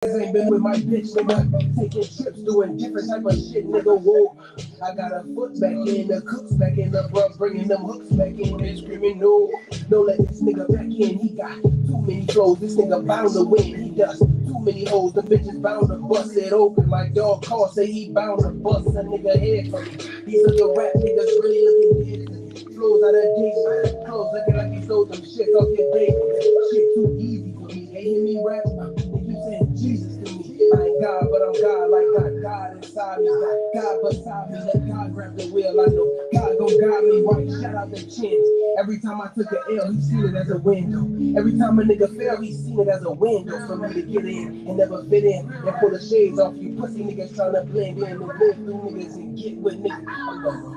Ain't been with my bitch, nigga. Taking trips, doing different type of shit, nigga. Whoa. I got a foot back in, the cooks back in, the bruh bringing them hooks back in. They screaming, no, don't let this nigga back in. He got too many flows. This nigga bound to win. He does too many hoes. The bitches bound to bust it open. My dog call say he bound to bust a nigga head for me. These other rap niggas really looking dead. Flows out of date, clothes looking like he stole some shit off your date. Shit too easy for me. They hear me rap, they keep saying Jesus to me. I ain't God, but I'm God, like God inside me. God beside me, let God grab the wheel. I know God gon' guide me right. Shout out the chins. Every time I took an L, he seen it as a window. Every time a nigga fell, he seen it as a window for me to get in and never fit in. And pull the shades off you pussy niggas trying to blend in and live through niggas and get with niggas. I'm done, bro.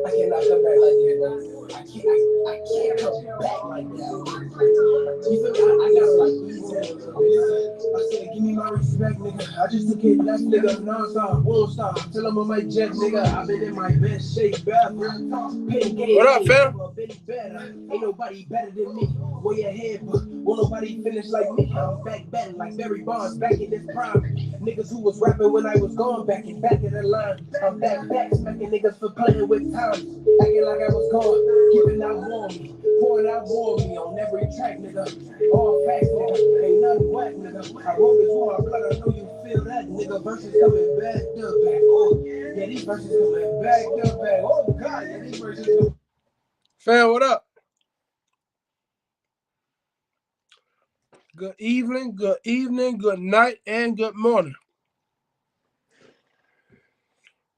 I cannot come back like that, bro. I can't come back like that. You feel me? I gotta like ease in a little bit. I said, give me my respect, nigga. I just took it left, nigga. Non-stop, won't stop. Till I'm on my jet, nigga. I've been in my best shape, bad. What up, fam? Ain't nobody better than me. Way ahead, but won't nobody finish like me. I'm back betting like Barry Bonds, back in this prime. Niggas who was rapping when I was gone, back in back of the line. I'm back, smacking niggas for playing with time. Acting like I was gone, giving out more me. Pouring out more me on every track, nigga. All facts, nigga. Ain't nothing whack, nigga. I wrote this with my blood, I know you feel that, nigga. Verses coming back to back. Oh, yeah, these verses coming back to back. Oh, God, yeah, these verses coming. Fam, what up? Good evening, good night, and good morning.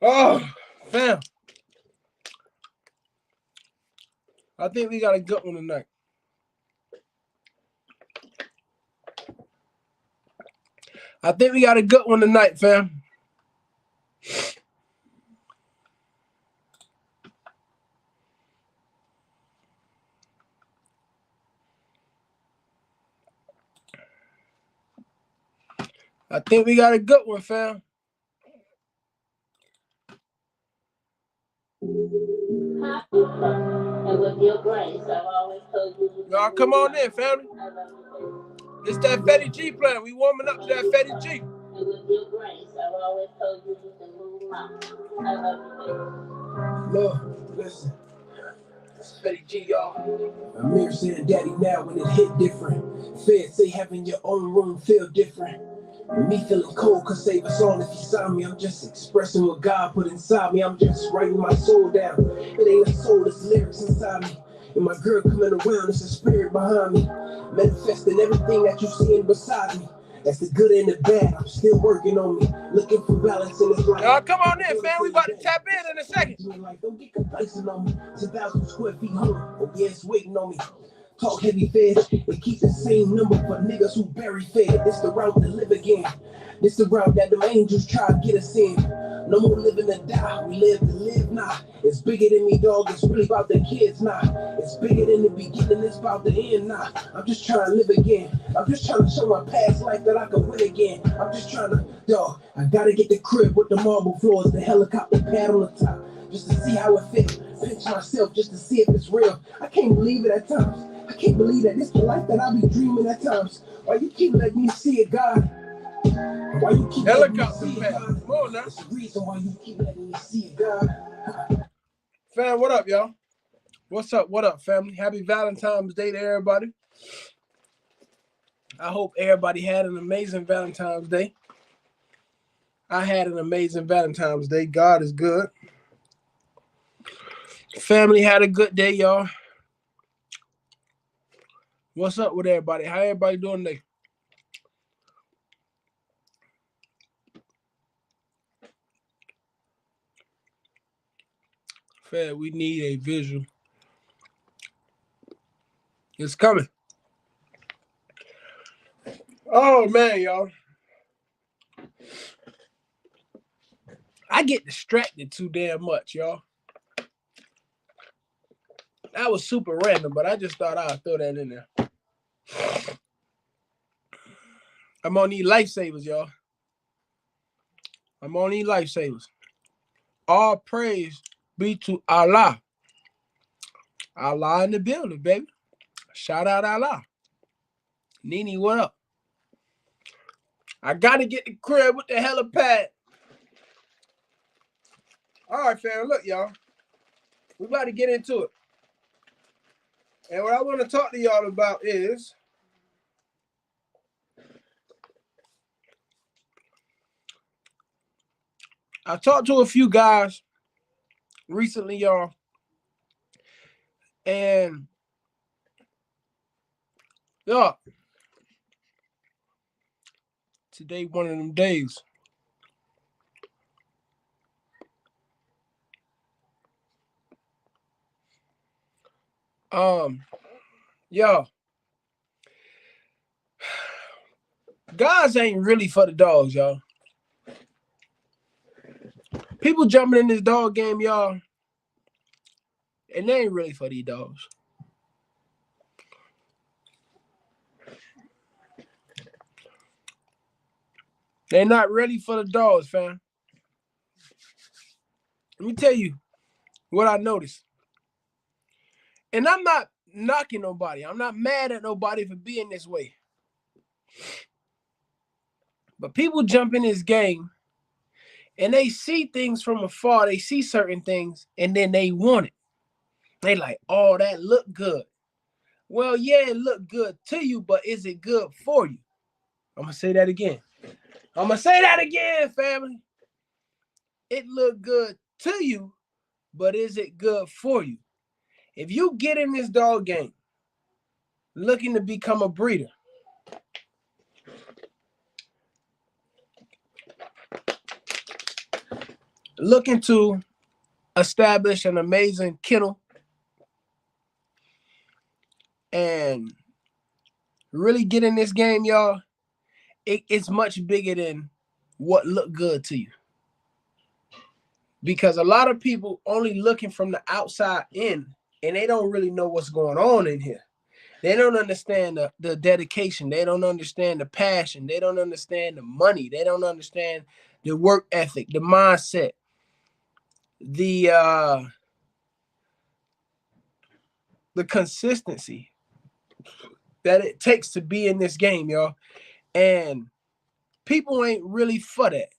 Oh, fam. I think we got a good one tonight. Fam. I think we got a good one, fam. And with your grace, I've always told you. Y'all come on in, family. It's that Fetty G plan. We warming up to that Fetty G. And with your grace, I've always told you you can move mountains. I love you, baby. Lord, listen. It's Fetty G, y'all. I'm here saying daddy now when it hit different. Fed say having your own room feel different. Me feeling cold could save us all if you saw me. I'm just expressing what God put inside me. I'm just writing my soul down. It ain't a soul, it's lyrics inside me. And my girl coming around, it's a spirit behind me. Manifesting everything that you seeing beside me. That's the good and the bad. I'm still working on me. Looking for balance in this life. Y'all come on in, fam. We about to tap in a second. Don't get complacent on me. 10,000 square feet home. Oh yeah, it's waiting on me. Talk heavy fed and keep the same number for niggas who bury fed. This the route to live again. This the route that them angels try to get us in. No more living to die, we live to live now. It's bigger than me, dog, it's really about the kids now. It's bigger than the beginning, it's about the end now. I'm just trying to live again. I'm just trying to show my past life that I can win again. I'm just trying to, dog, I gotta get the crib with the marble floors, the helicopter pad on the top. Just to see how it feels. Pinch myself just to see if it's real. I can't believe it at times. I can't believe that this the life that I be dreaming at times. Why you keep letting me see it, God? Why you keep letting me see it, God? Come on now. It's the reason why you keep letting me see it, God. Fam, what up, y'all? What's up? What up, family? Happy Valentine's Day to everybody. I hope everybody had an amazing Valentine's Day. I had an amazing Valentine's Day. God is good. Family had a good day, y'all. What's up with everybody? How everybody doing today? Fam, we need a visual. It's coming. Oh, man, y'all. I get distracted too damn much, y'all. That was super random, but I just thought I'd throw that in there. I'm gonna need lifesavers, y'all. I'm gonna need lifesavers. All praise be to Allah. Allah in the building, baby. Shout out Allah. Nene, what up? I got to get the crib with the helipad. All right, fam. Look, y'all. We about to get into it. And what I want to talk to y'all about is I talked to a few guys recently, y'all. And, y'all, today one of them days. Y'all, guys ain't really for the dogs, y'all. People jumping in this dog game, y'all, and they ain't really for these dogs. They're not ready for the dogs, fam. Let me tell you what I noticed. And I'm not knocking nobody. I'm not mad at nobody for being this way. But people jump in this game and they see things from afar. They see certain things and then they want it. They like, oh, that look good. Well, yeah, it look good to you, but is it good for you? I'm going to say that again. Family. It look good to you, but is it good for you? If you get in this dog game looking to become a breeder, looking to establish an amazing kennel and really get in this game, y'all, it's much bigger than what look good to you. Because a lot of people only looking from the outside in, and they don't really know what's going on in here. They don't understand the dedication. They don't understand the passion. They don't understand the money. They don't understand the work ethic, the mindset, the consistency that it takes to be in this game, y'all. And people ain't really for that.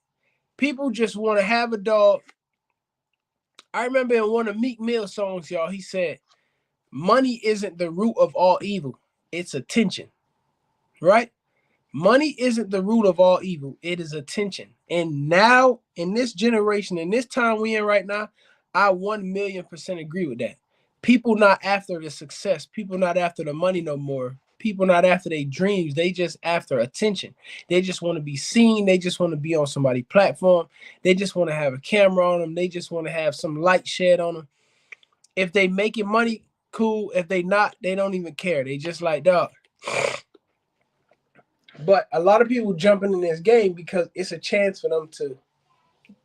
People just want to have a dog. I remember in one of Meek Mill's songs, y'all, he said, money isn't the root of all evil. It's attention, right? Money isn't the root of all evil. It is attention. And now, in this generation, in this time we in right now, I 1,000,000% agree with that. People not after the success. People not after the money no more. People not after their dreams. They just after attention. They just want to be seen. They just want to be on somebody's platform. They just want to have a camera on them. They just want to have some light shed on them. If they making money, cool. If they not, they don't even care. They just like, dog. But a lot of people jumping in this game because it's a chance for them to,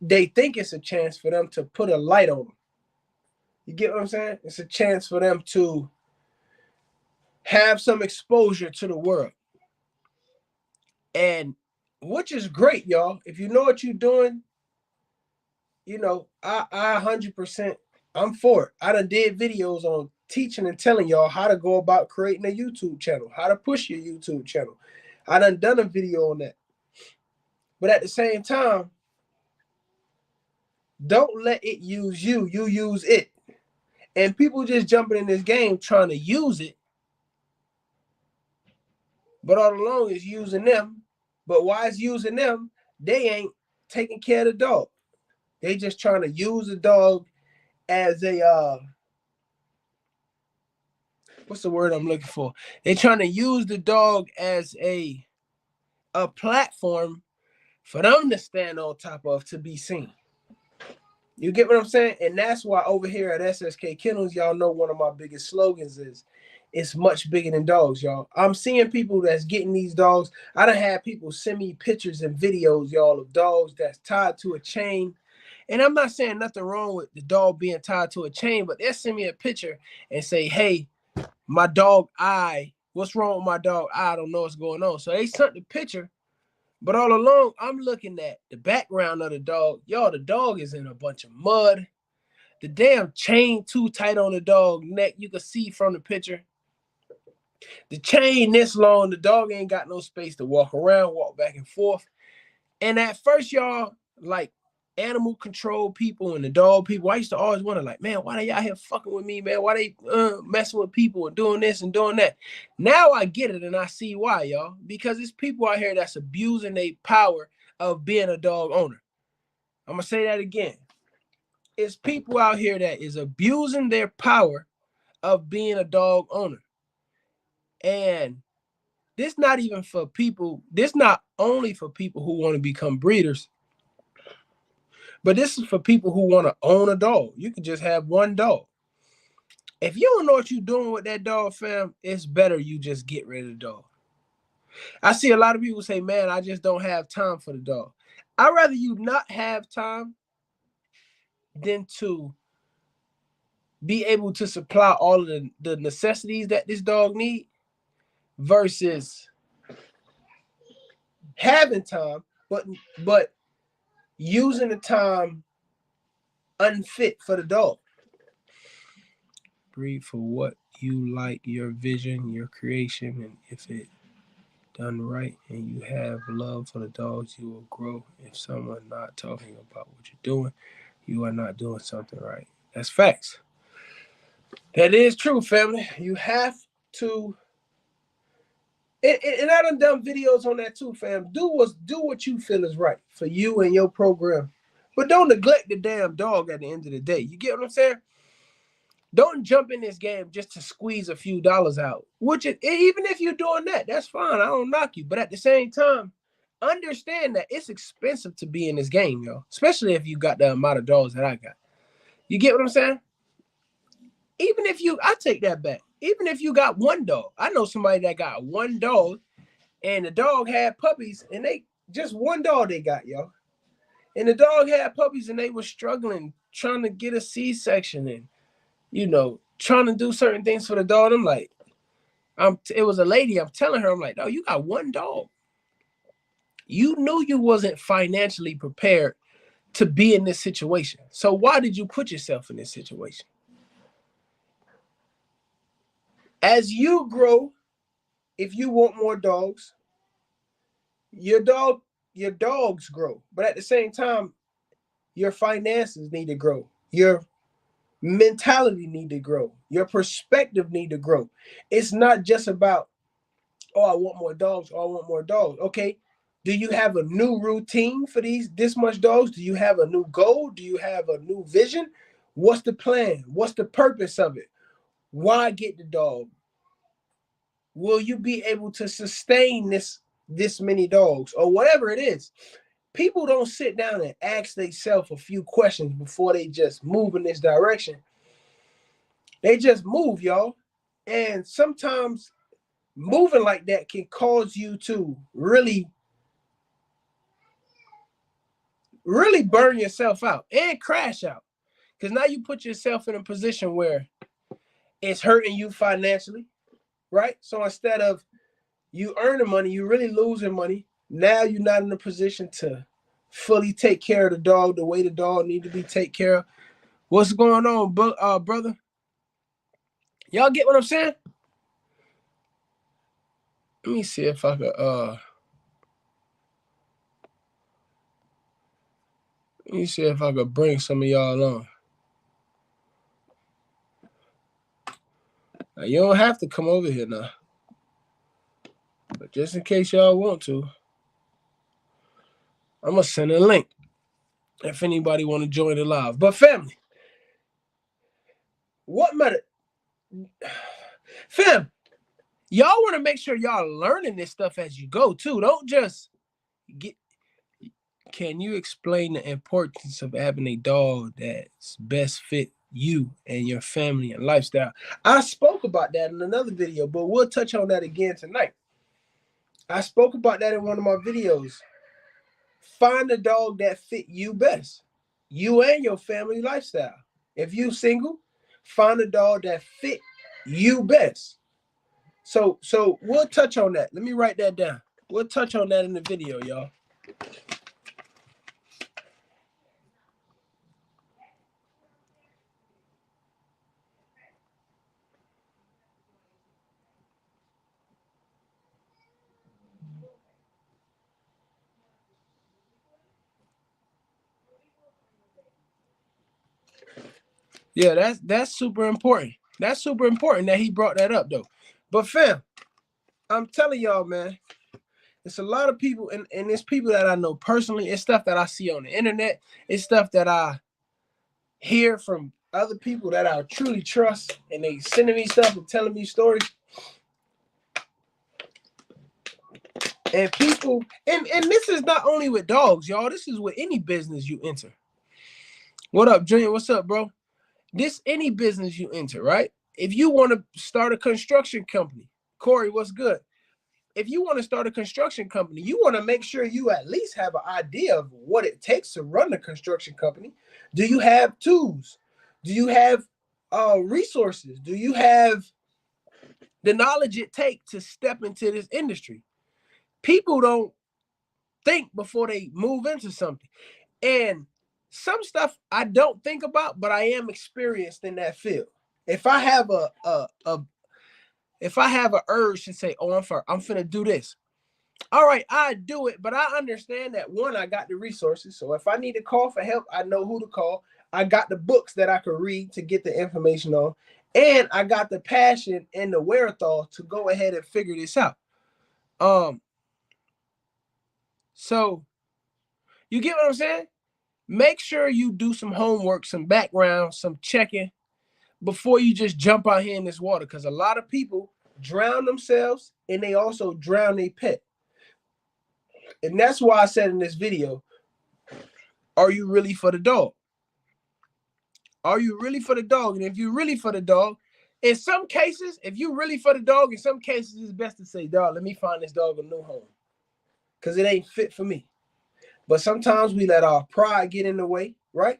they think it's a chance for them to put a light on them. You get what I'm saying? It's a chance for them to have some exposure to the world. And which is great, y'all. If you know what you're doing, you know, I 100%, I'm for it. I done did videos on teaching and telling y'all how to go about creating a YouTube channel, how to push your YouTube channel. I done a video on that. But at the same time, don't let it use you. You use it. And people just jumping in this game trying to use it. But all along is using them. But why it's using them, they ain't taking care of the dog. They just trying to use the dog as a, what's the word I'm looking for? They're trying to use the dog as a platform for them to stand on top of to be seen. You get what I'm saying? And that's why over here at SSK Kennels, y'all know one of my biggest slogans is, it's much bigger than dogs, y'all. I'm seeing people that's getting these dogs. I done had people send me pictures and videos, y'all, of dogs that's tied to a chain. And I'm not saying nothing wrong with the dog being tied to a chain, but they'll send me a picture and say, hey, my dog eye, what's wrong with my dog eye? I don't know what's going on. So they sent the picture. But all along, I'm looking at the background of the dog. Y'all, the dog is in a bunch of mud. The damn chain too tight on the dog neck. You can see from the picture. The chain this long, the dog ain't got no space to walk around, walk back and forth. And at first, y'all, like animal control people and the dog people, I used to always wonder, like, man, why they out here fucking with me, man? Why they messing with people and doing this and doing that? Now I get it and I see why, y'all. Because it's people out here that's abusing their power of being a dog owner. I'm gonna say that again. It's people out here that is abusing their power of being a dog owner. And this not even for people, this not only for people who want to become breeders, but this is for people who want to own a dog. You can just have one dog. If you don't know what you're doing with that dog, fam, it's better you just get rid of the dog. I see a lot of people say, man, I just don't have time for the dog. I'd rather you not have time than to be able to supply all of the necessities that this dog needs versus having time, but using the time unfit for the dog. Breed for what you like, your vision, your creation, and if it done right and you have love for the dogs, you will grow. If someone not talking about what you're doing, you are not doing something right. That's facts. That is true, family. You have to. And I done videos on that too, fam. Do what you feel is right for you and your program, but don't neglect the damn dog at the end of the day. You get what I'm saying? Don't jump in this game just to squeeze a few dollars out. Which is, even if you're doing that, that's fine. I don't knock you. But at the same time, understand that it's expensive to be in this game, yo. Especially if you got the amount of dollars that I got. You get what I'm saying? Even if I take that back. Even if you got one dog. I know somebody that got one dog and the dog had puppies and they just one dog they got, yo. And the dog had puppies and they were struggling, trying to get a C-section and, trying to do certain things for the dog. I'm like, it was a lady. I'm telling her, I'm like, no, you got one dog. You knew you wasn't financially prepared to be in this situation. So why did you put yourself in this situation? As you grow, if you want more dogs, your dogs grow. But at the same time, your finances need to grow. Your mentality need to grow. Your perspective need to grow. It's not just about, oh, I want more dogs. Oh, I want more dogs. Okay. Do you have a new routine for this much dogs? Do you have a new goal? Do you have a new vision? What's the plan? What's the purpose of it? Why get the dog? Will you be able to sustain this many dogs or whatever it is? People don't sit down and ask themselves a few questions before they just move in this direction. They just move, y'all. And sometimes moving like that can cause you to really burn yourself out and crash out. Because now you put yourself in a position where it's hurting you financially, right? So instead of you earning money, you really losing money. Now you're not in a position to fully take care of the dog the way the dog need to be taken care of. What's going on, brother? Y'all get what I'm saying? Let me see if I could bring some of y'all on. Now, you don't have to come over here now. But just in case y'all want to, I'm going to send a link if anybody want to join the live. But family, what matter? Fam, y'all want to make sure y'all learning this stuff as you go too. Don't just get. Can you explain the importance of having a dog that's best fit you and your family and lifestyle? I spoke about that in another video, but we'll touch on that again tonight. I spoke about that in one of my videos. Find a dog that fit you best, you and your family lifestyle. If you single, find a dog that fit you best. So we'll touch on that. Let me write that down. We'll touch on that in the video, y'all. Yeah, that's super important. That's super important that he brought that up though. But fam, I'm telling y'all, man, it's a lot of people, and it's people that I know personally. It's stuff that I see on the internet. It's stuff that I hear from other people that I truly trust, and they sending me stuff and telling me stories. And people, and this is not only with dogs, y'all. This is with any business you enter. What up, Junior? What's up, bro? This any business you enter, right? If you want to start a construction company, Corey, what's good? If you want to start a construction company, you want to make sure you at least have an idea of what it takes to run a construction company. Do you have tools? Do you have resources? Do you have the knowledge it takes to step into this industry? People don't think before they move into something. And some stuff I don't think about, but I am experienced in that field. If I have if I have an urge to say, "Oh, I'm finna do this," all right, I do it. But I understand that one, I got the resources. So if I need to call for help, I know who to call. I got the books that I could read to get the information on, and I got the passion and the wherewithal to go ahead and figure this out. So you get what I'm saying? Make sure you do some homework, some background, some checking before you just jump out here in this water. Because a lot of people drown themselves and they also drown their pet. And that's why I said in this video, are you really for the dog? Are you really for the dog? And if you're really for the dog, in some cases, if you're really for the dog, in some cases, it's best to say, dog, let me find this dog a new home. Because it ain't fit for me. But sometimes we let our pride get in the way, right?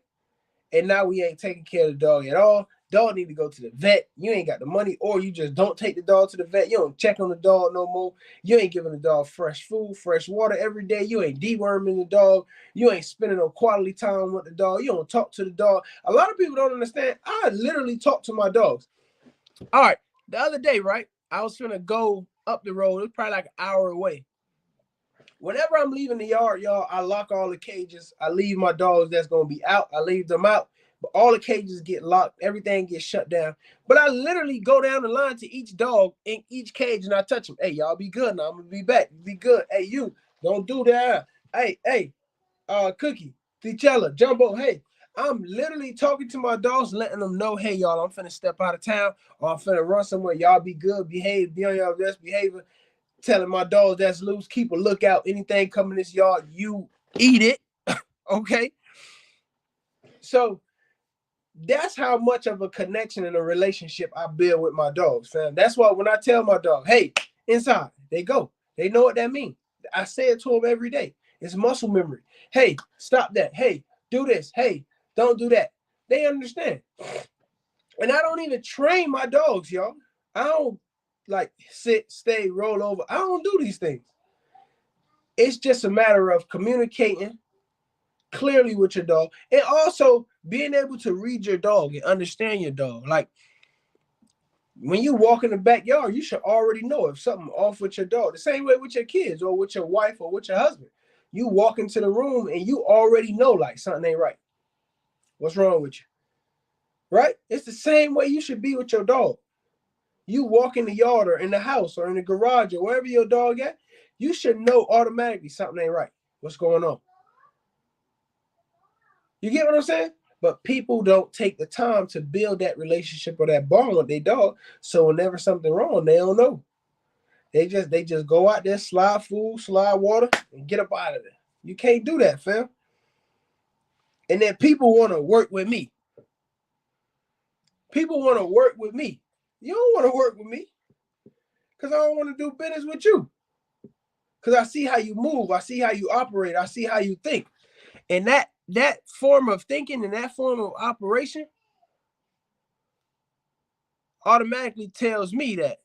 And now we ain't taking care of the dog at all. Dog need to go to the vet. You ain't got the money, or you just don't take the dog to the vet. You don't check on the dog no more. You ain't giving the dog fresh food, fresh water every day. You ain't deworming the dog. You ain't spending no quality time with the dog. You don't talk to the dog. A lot of people don't understand. I literally talk to my dogs. All right, the other day, right, I was gonna go up the road. It was probably like an hour away. Whenever I'm leaving the yard, y'all, I lock all the cages. I leave my dogs that's going to be out. I leave them out. But all the cages get locked. Everything gets shut down. But I literally go down the line to each dog in each cage and I touch them. Hey, y'all be good now. I'm going to be back. Be good. Hey, you, don't do that. Hey, Cookie, Tichella, Jumbo, hey. I'm literally talking to my dogs, letting them know, hey, y'all, I'm finna step out of town or I'm finna run somewhere. Y'all be good, behave, be on your best behavior. Telling my dogs that's loose, keep a lookout. Anything coming this yard, you eat it. Okay. So that's how much of a connection and a relationship I build with my dogs, fam. That's why when I tell my dog, hey, inside, they go. They know what that means. I say it to them every day. It's muscle memory. Hey, stop that. Hey, do this. Hey, don't do that. They understand. And I don't even train my dogs, y'all. I don't like sit, stay, roll over. I don't do these things. It's just a matter of communicating clearly with your dog and also being able to read your dog and understand your dog. Like when you walk in the backyard, you should already know if something off with your dog. The same way with your kids or with your wife or with your husband. You walk into the room and you already know like something ain't right. What's wrong with you? Right? It's the same way you should be with your dog. You walk in the yard or in the house or in the garage or wherever your dog at, you should know automatically something ain't right. What's going on? You get what I'm saying? But people don't take the time to build that relationship or that bond with their dog. So whenever something wrong, they don't know. They just go out there, slide food, slide water, and get up out of there. You can't do that, fam. And then people want to work with me. People want to work with me. You don't want to work with me because I don't want to do business with you. Because I see how you move. I see how you operate. I see how you think. And that form of thinking and that form of operation automatically tells me that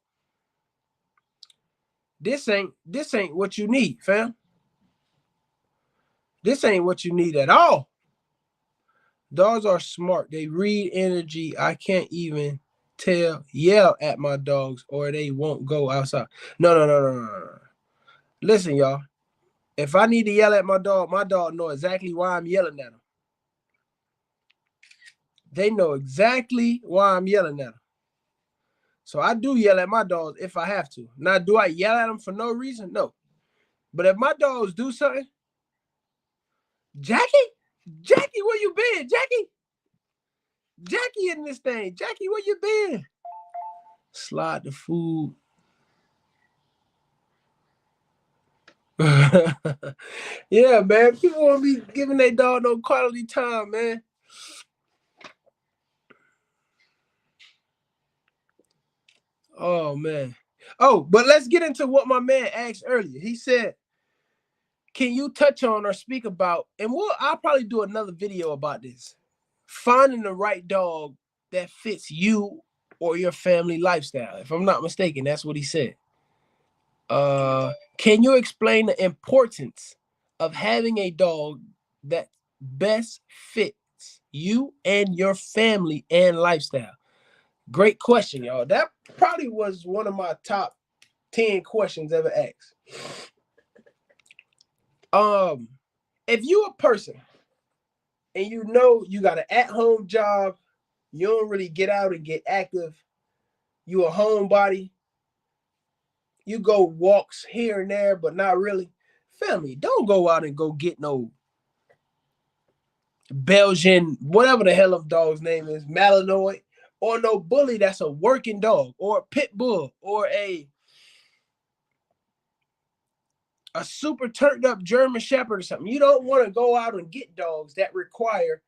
this ain't what you need, fam. This ain't what you need at all. Dogs are smart. They read energy. I can't even yell at my dogs or they won't go outside. No. Listen, y'all. If I need to yell at my dog know exactly why I'm yelling at him. They know exactly why I'm yelling at them. So I do yell at my dogs if I have to. Now, do I yell at them for no reason? No. But if my dogs do something, Jackie, Jackie, where you been? Jackie in this thing. Jackie, where you been? Slide the food. Yeah, man. People won't be giving their dog no quality time, man. Oh, man. Oh, but let's get into what my man asked earlier. He said, can you touch on or speak about, and I'll probably do another video about this, finding the right dog that fits you or your family lifestyle. If I'm not mistaken, that's what he said. Can you explain the importance of having a dog that best fits you and your family and lifestyle? Great question, y'all. That probably was one of my top 10 questions ever asked. If you a person and you know you got an at-home job, you don't really get out and get active, you a homebody, you go walks here and there, but not really. Family, don't go out and go get no Belgian, whatever the hell of dog's name is, Malinois, or no bully that's a working dog, or a pit bull, or a super turned up German Shepherd or something. You don't want to go out and get dogs that require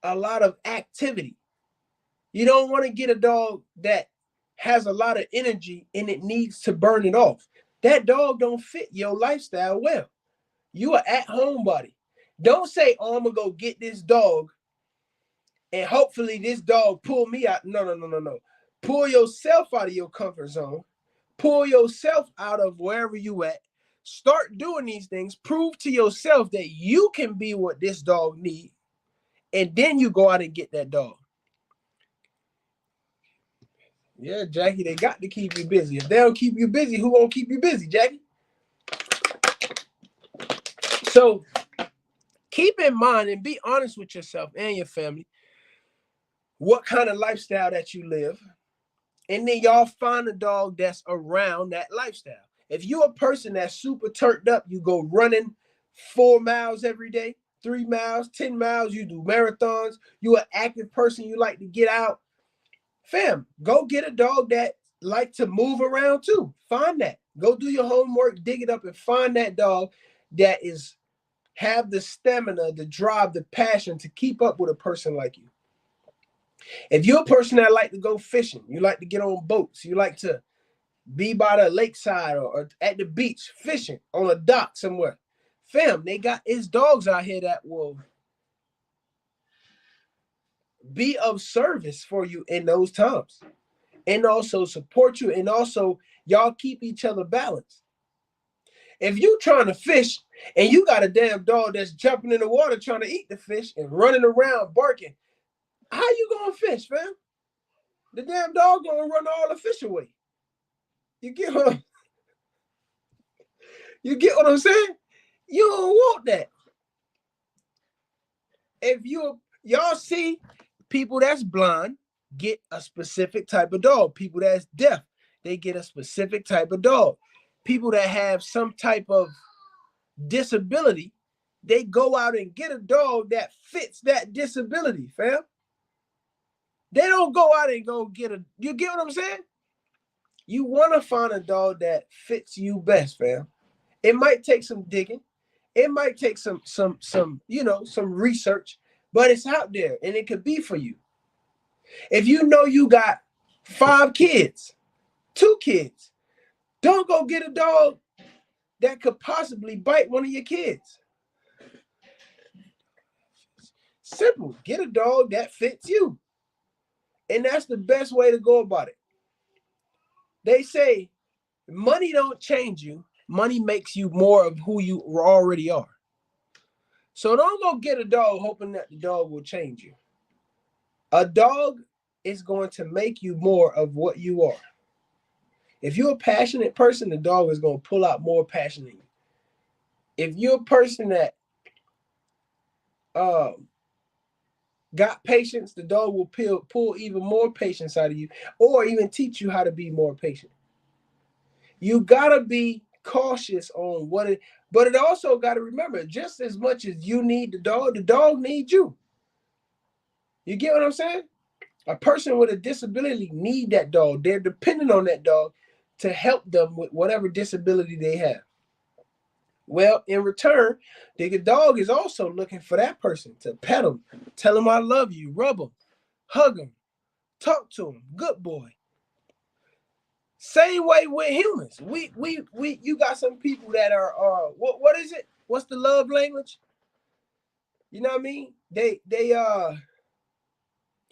a lot of activity. You don't want to get a dog that has a lot of energy and it needs to burn it off. That dog don't fit your lifestyle well. You are at home buddy. Don't say, oh, I'm gonna go get this dog and hopefully this dog pull me out. No. Pull yourself out of your comfort zone. Pull yourself out of wherever you at. Start doing these things. Prove to yourself that you can be what this dog needs. And then you go out and get that dog. Yeah, Jackie, they got to keep you busy. If they don't keep you busy, who won't keep you busy, Jackie? So keep in mind and be honest with yourself and your family what kind of lifestyle that you live. And then y'all find a dog that's around that lifestyle. If you're a person that's super turned up, you go running 4 miles every day, 3 miles, 10 miles, you do marathons, you're an active person, you like to get out. Fam, go get a dog that like to move around too. Find that. Go do your homework, dig it up, and find that dog that have the stamina, the drive, the passion to keep up with a person like you. If you're a person that like to go fishing, you like to get on boats, you like to be by the lakeside or at the beach fishing on a dock somewhere, fam, they got his dogs out here that will be of service for you in those times and also support you, and also y'all keep each other balanced. If you trying to fish and you got a damn dog that's jumping in the water trying to eat the fish and running around barking, how you gonna fish, fam? The damn dog gonna run all the fish away. You get what I'm saying? You don't want that. If y'all see people that's blind get a specific type of dog. People that's deaf, they get a specific type of dog. People that have some type of disability, they go out and get a dog that fits that disability, fam. They don't go out and go get you get what I'm saying? You want to find a dog that fits you best, fam. It might take some digging. It might take some research, but it's out there and it could be for you. If you know you got 5 kids, 2 kids, don't go get a dog that could possibly bite one of your kids. Simple. Get a dog that fits you. And that's the best way to go about it. They say money don't change you. Money makes you more of who you already are. So don't go get a dog hoping that the dog will change you. A dog is going to make you more of what you are. If you're a passionate person, the dog is going to pull out more passion in you. If you're a person that got patience, the dog will pull even more patience out of you, or even teach you how to be more patient. You gotta be cautious on what it, but it also gotta remember, just as much as you need the dog needs you. You get what I'm saying? A person with a disability need that dog. They're dependent on that dog to help them with whatever disability they have. Well, in return, the dog is also looking for that person to pet them, tell them I love you, rub them, hug them, talk to them, good boy. Same way with humans. We you got some people that are what is it? What's the love language? You know what I mean? They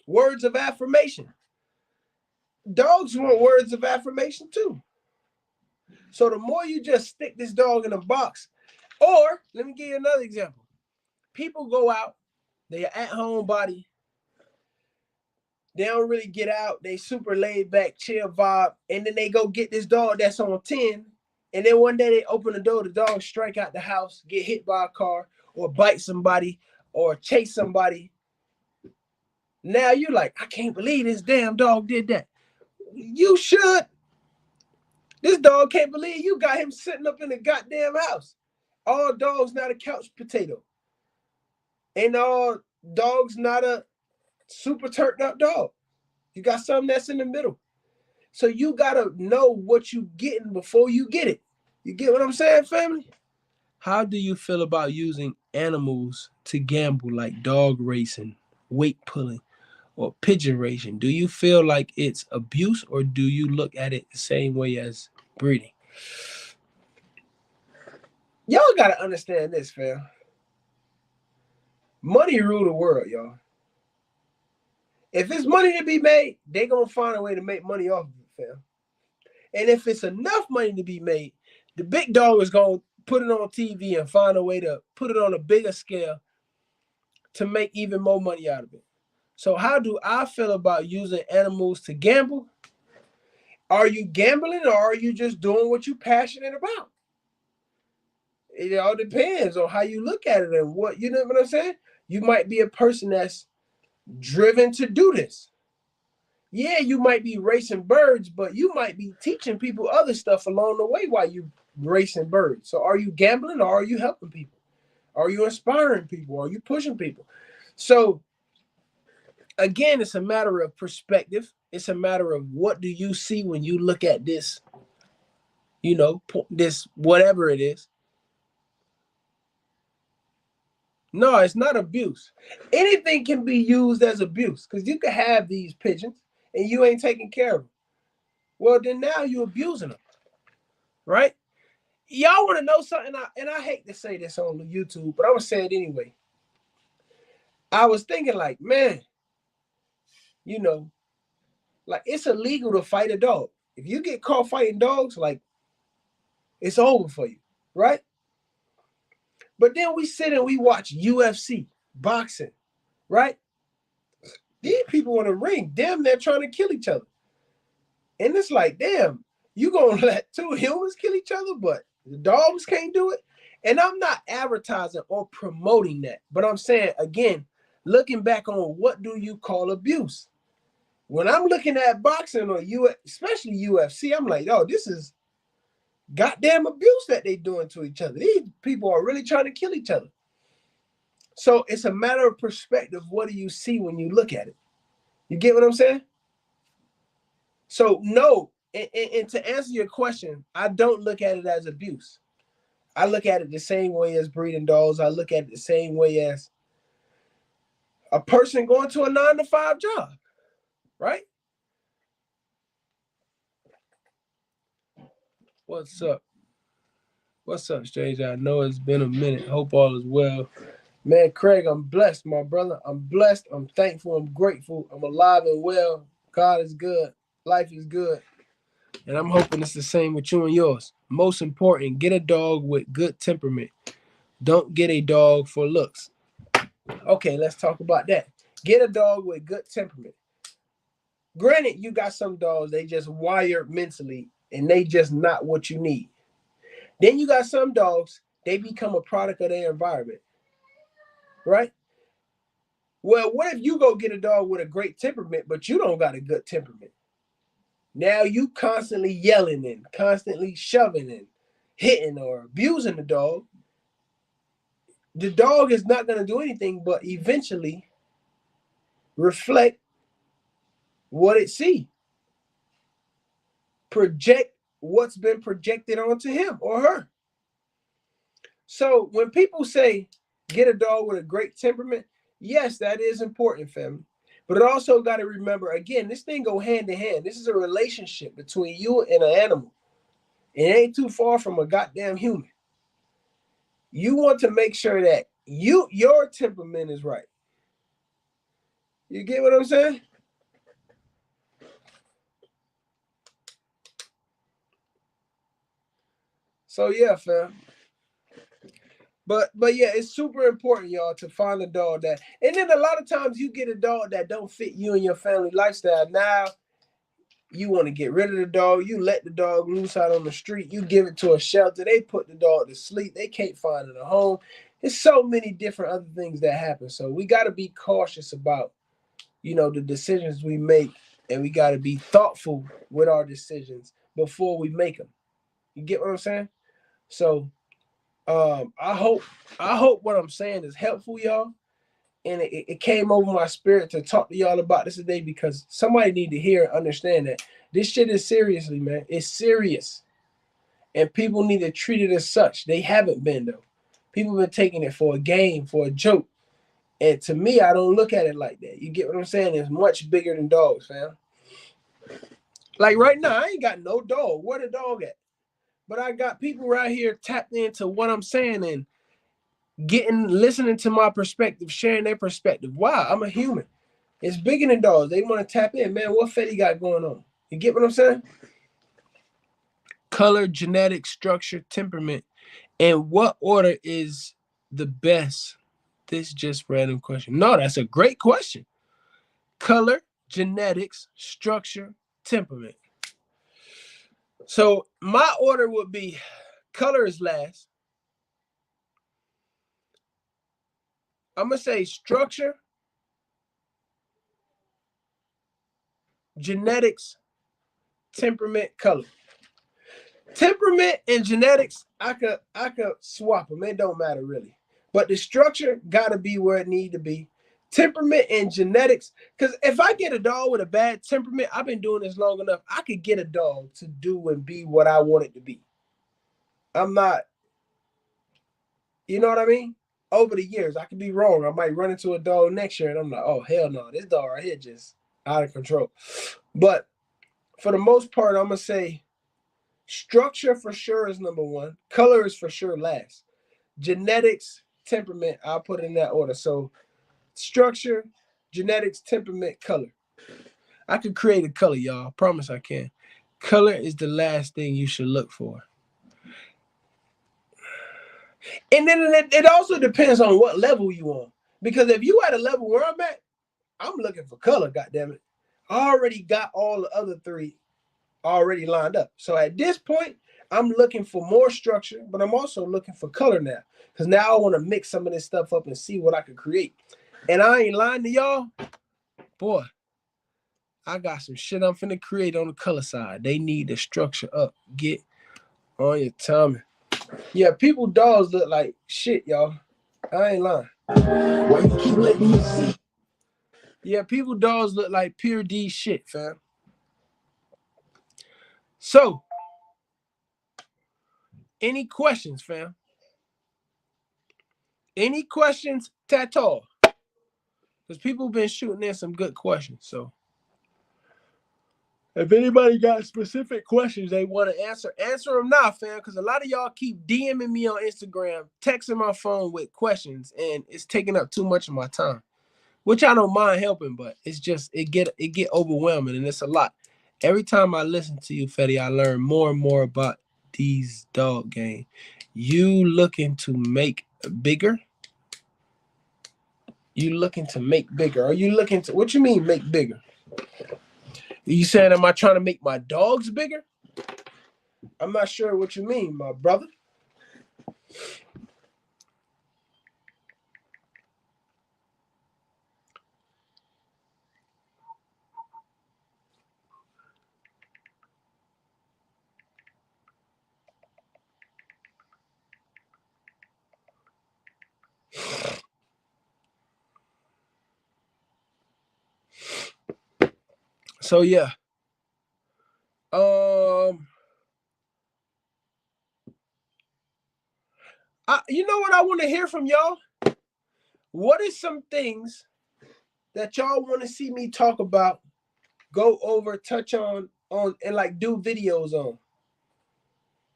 words of affirmation. Dogs want words of affirmation too. So the more you just stick this dog in a box, or let me give you another example. People go out, they're at home body, they don't really get out, they super laid back, chill vibe, and then they go get this dog that's on 10, and then one day they open the door, the dog strike out the house, get hit by a car, or bite somebody, or chase somebody. Now you're like, I can't believe this damn dog did that. You should. This dog can't believe you got him sitting up in the goddamn house. All dogs not a couch potato. And all dogs not a super turned up dog. You got something that's in the middle. So you gotta know what you getting before you get it. You get what I'm saying, family? How do you feel about using animals to gamble, like dog racing, weight pulling, or pigeon racing? Do you feel like it's abuse, or do you look at it the same way as breeding? Y'all gotta understand this, fam. Money rule the world, y'all. If it's money to be made, they gonna find a way to make money off of it, fam. And if it's enough money to be made, the big dog is gonna put it on TV and find a way to put it on a bigger scale to make even more money out of it. So how do I feel about using animals to gamble? Are you gambling, or are you just doing what you're passionate about? It all depends on how you look at it and what, you know what I'm saying? You might be a person that's driven to do this. Yeah, you might be racing birds, but you might be teaching people other stuff along the way while you racing birds. So are you gambling, or are you helping people? Are you inspiring people? Are you pushing people? So again, it's a matter of perspective. It's a matter of what do you see when you look at this, this whatever it is. No, it's not abuse. Anything can be used as abuse, because you can have these pigeons and you ain't taking care of them. Well, then now you're abusing them, right? Y'all want to know something? And I hate to say this on YouTube, but I'm going to say it anyway. I was thinking like, man, like it's illegal to fight a dog. If you get caught fighting dogs, like it's over for you, right? But then we sit and we watch UFC, boxing, right? These people in the ring, damn, they're trying to kill each other. And it's like, damn, you gonna let two humans kill each other, but the dogs can't do it? And I'm not advertising or promoting that, but I'm saying, again, looking back on what do you call abuse? When I'm looking at boxing or especially UFC, I'm like, oh, this is goddamn abuse that they doing to each other. These people are really trying to kill each other. So it's a matter of perspective. What do you see when you look at it? You get what I'm saying? So no, and to answer your question, I don't look at it as abuse. I look at it the same way as breeding dogs. I look at it the same way as a person going to a 9-to-5 job, right? What's up? What's up, stranger? I know it's been a minute. Hope all is well. Man, Craig, I'm blessed, my brother. I'm blessed. I'm thankful. I'm grateful. I'm alive and well. God is good. Life is good. And I'm hoping it's the same with you and yours. Most important, get a dog with good temperament. Don't get a dog for looks. Okay, let's talk about that. Get a dog with good temperament. Granted, you got some dogs, they just wired mentally and they just not what you need. Then you got some dogs, they become a product of their environment, right? Well, what if you go get a dog with a great temperament, but you don't got a good temperament? Now you constantly yelling and constantly shoving and hitting or abusing the dog. The dog is not going to do anything but eventually reflect what it see, project what's been projected onto him or her. So when people say get a dog with a great temperament, yes, that is important, family. But it also got to remember, again, this thing go hand in hand. This is a relationship between you and an animal. It ain't too far from a goddamn human. You want to make sure that your temperament is right. You get what I'm saying? So yeah, fam. But yeah, it's super important, y'all, to find a dog that. And then a lot of times you get a dog that don't fit you and your family lifestyle. Now you want to get rid of the dog. You let the dog loose out on the street. You give it to a shelter. They put the dog to sleep. They can't find it a home. There's so many different other things that happen. So we got to be cautious about, the decisions we make, and we got to be thoughtful with our decisions before we make them. You get what I'm saying? So I hope what I'm saying is helpful, y'all. And it came over my spirit to talk to y'all about this today because somebody need to hear and understand that this shit is seriously, man. It's serious. And people need to treat it as such. They haven't been, though. People have been taking it for a game, for a joke. And to me, I don't look at it like that. You get what I'm saying? It's much bigger than dogs, fam. Like right now, I ain't got no dog. Where the dog at? But I got people right here tapped into what I'm saying and listening to my perspective, sharing their perspective. Wow, I'm a human. It's bigger than dogs. They want to tap in, man. What Fetty got going on? You get what I'm saying? Color, genetic, structure, temperament, and what order is the best? This just random question. No, that's a great question. Color, genetics, structure, temperament. So my order would be color is last. I'm going to say structure, genetics, temperament, color. Temperament and genetics, I could swap them. It don't matter really. But the structure got to be where it need to be. Temperament and genetics, because if I get a dog with a bad temperament, I've been doing this long enough, I could get a dog to do and be what I want it to be. I'm not, you know what I mean? Over the years, I could be wrong. I might run into a dog next year and I'm like, oh, hell no, this dog right here just out of control. But for the most part, I'm going to say structure for sure is number one. Color is for sure last. Genetics, temperament, I'll put it in that order. So structure, genetics, temperament, color. I could create a color, y'all. I promise I can. Color is the last thing you should look for. And then it also depends on what level you on. Because if you at a level where I'm at, I'm looking for color, goddammit. I already got all the other three already lined up. So at this point, I'm looking for more structure, but I'm also looking for color now. Because now I want to mix some of this stuff up and see what I can create. And I ain't lying to y'all. Boy, I got some shit I'm finna create on the color side. They need the structure up. Get on your tummy. Yeah, people dogs look like shit, y'all. I ain't lying. Why you keep letting me see? Yeah, people dogs look like pure D shit, fam. So, any questions, fam? Any questions, Tattoo? Because people been shooting in some good questions. So, if anybody got specific questions they want to answer them now, fam. Because a lot of y'all keep DMing me on Instagram, texting my phone with questions, and it's taking up too much of my time. Which I don't mind helping, but it's just it get overwhelming, and it's a lot. Every time I listen to you, Fetty, I learn more and more about these dog game. You looking to make bigger? You looking to make bigger? Are you looking to, what you mean make bigger? You saying, am I trying to make my dogs bigger? I'm not sure what you mean, my brother. So yeah. You know what I want to hear from y'all? What is some things that y'all want to see me talk about, go over, touch on, and like do videos on?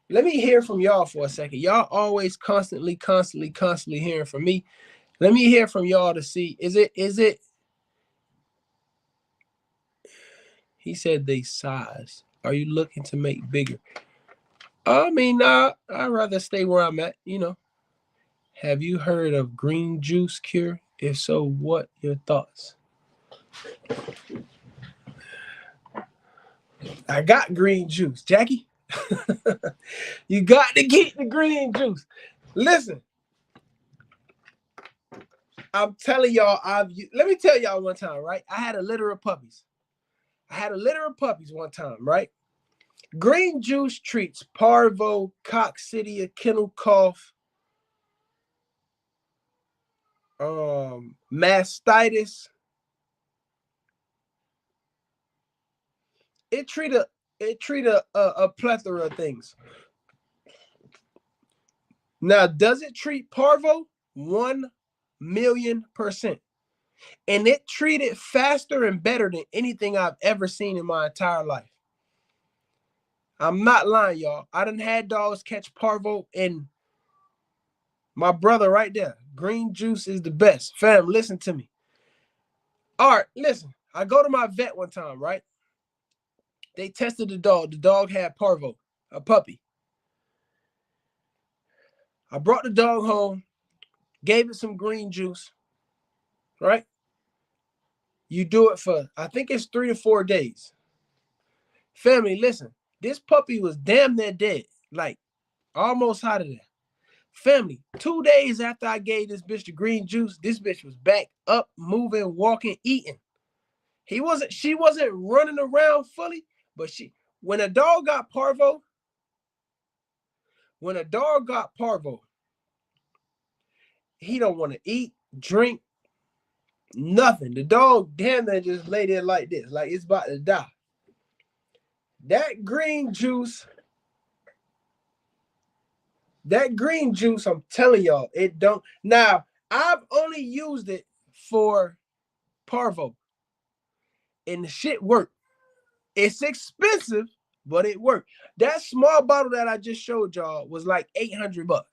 Let me hear from y'all for a second. Y'all always constantly hearing from me. Let me hear from y'all to see, is it, he said they size. Are you looking to make bigger? I mean, nah, I'd rather stay where I'm at, you know. Have you heard of green juice cure? If so, what your thoughts? I got green juice, Jackie. You got to get the green juice. Listen, I'm telling y'all, let me tell y'all one time, right? I had a litter of puppies. One time, right? Green juice treats parvo, coccidia, kennel cough, mastitis. It treat a plethora of things. Now, does it treat parvo? 1,000,000%. And it treated faster and better than anything I've ever seen in my entire life. I'm not lying, y'all. I done had dogs catch parvo, and my brother right there, green juice is the best. Fam, listen to me. All right, listen. I go to my vet one time, right? They tested the dog. The dog had parvo, a puppy. I brought the dog home, gave it some green juice, right? You do it for, I think it's 3 to 4 days. Family, listen. This puppy was damn near dead, like almost out of there. Family, 2 days after I gave this bitch the green juice, this bitch was back up, moving, walking, eating. She wasn't running around fully, but when a dog got parvo, he don't want to eat, drink, nothing. The dog damn near just lay there like this, like it's about to die. That green juice, I'm telling y'all, it don't. Now, I've only used it for parvo, and the shit worked. It's expensive, but it worked. That small bottle that I just showed y'all was like $800.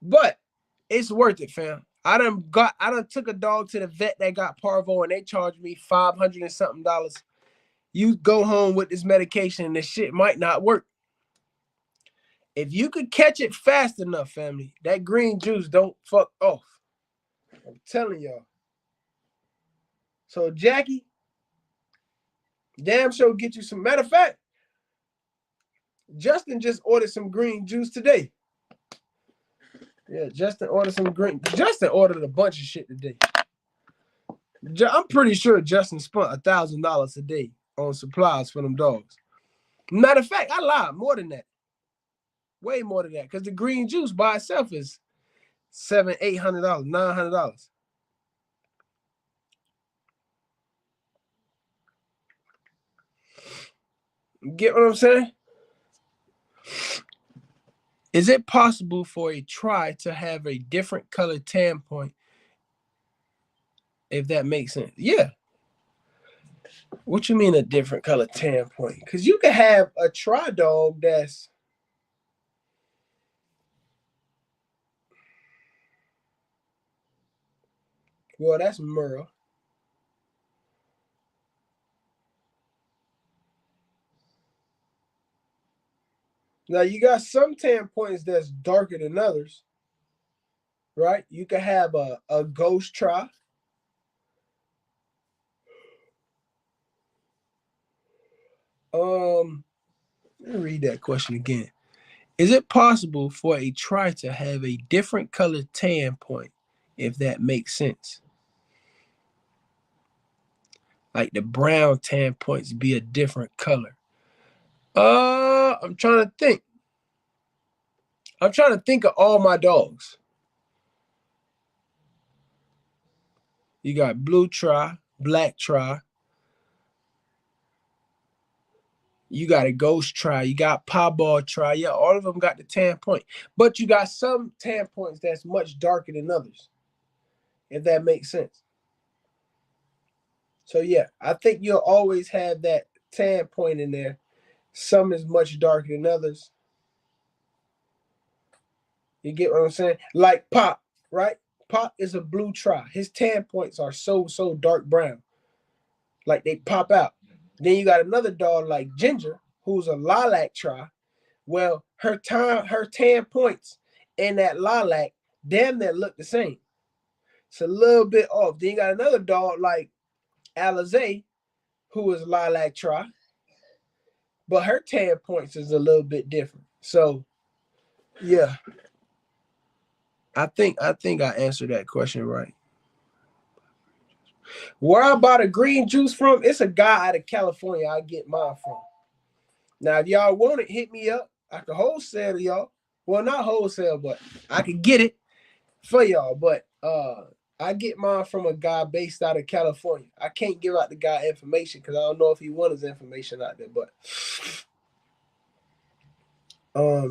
But it's worth it, fam. I done took a dog to the vet that got parvo, and they charged me $500 and something. You go home with this medication and the shit might not work. If you could catch it fast enough, family, that green juice don't fuck off. I'm telling y'all. So Jackie, damn sure get you some. Matter of fact, Justin just ordered some green juice today. Yeah, Justin ordered some green. Justin ordered a bunch of shit today. I'm pretty sure Justin spent $1,000 a day on supplies for them dogs. Matter of fact, I lied, more than that. Way more than that. Because the green juice by itself is $700, $800, $900. Get what I'm saying? Is it possible for a try to have a different colored tan point? If that makes sense. Yeah. What you mean a different color tan point? Because you can have a try dog that's that's Merle. Now you got some tan points that's darker than others, right? You can have a ghost try. Let me read that question again. Is it possible for a try to have a different colored tan point, if that makes sense? Like the brown tan points be a different color. I'm trying to think. I'm trying to think of all my dogs. You got blue try, black try, You got a ghost try. You got Parvo try. Yeah, all of them got the tan point. But you got some tan points that's much darker than others, if that makes sense. So yeah, I think you'll always have that tan point in there. Some is much darker than others. You get what I'm saying? Like Pop, right? Pop is a blue try. His tan points are so dark brown. Like they pop out. Then you got another dog like Ginger, who's a lilac try. Well, her tan points and that lilac damn near look the same. It's a little bit off. Then you got another dog like Alizé, who is lilac try, but her tan points is a little bit different. So yeah, I think I answered that question right. Where I buy the green juice from, it's a guy out of California I get mine from. Now, if y'all want it, hit me up. I can wholesale to y'all. Well, not wholesale, but I can get it for y'all. But I get mine from a guy based out of California. I can't give out the guy information because I don't know if he wants his information out there. But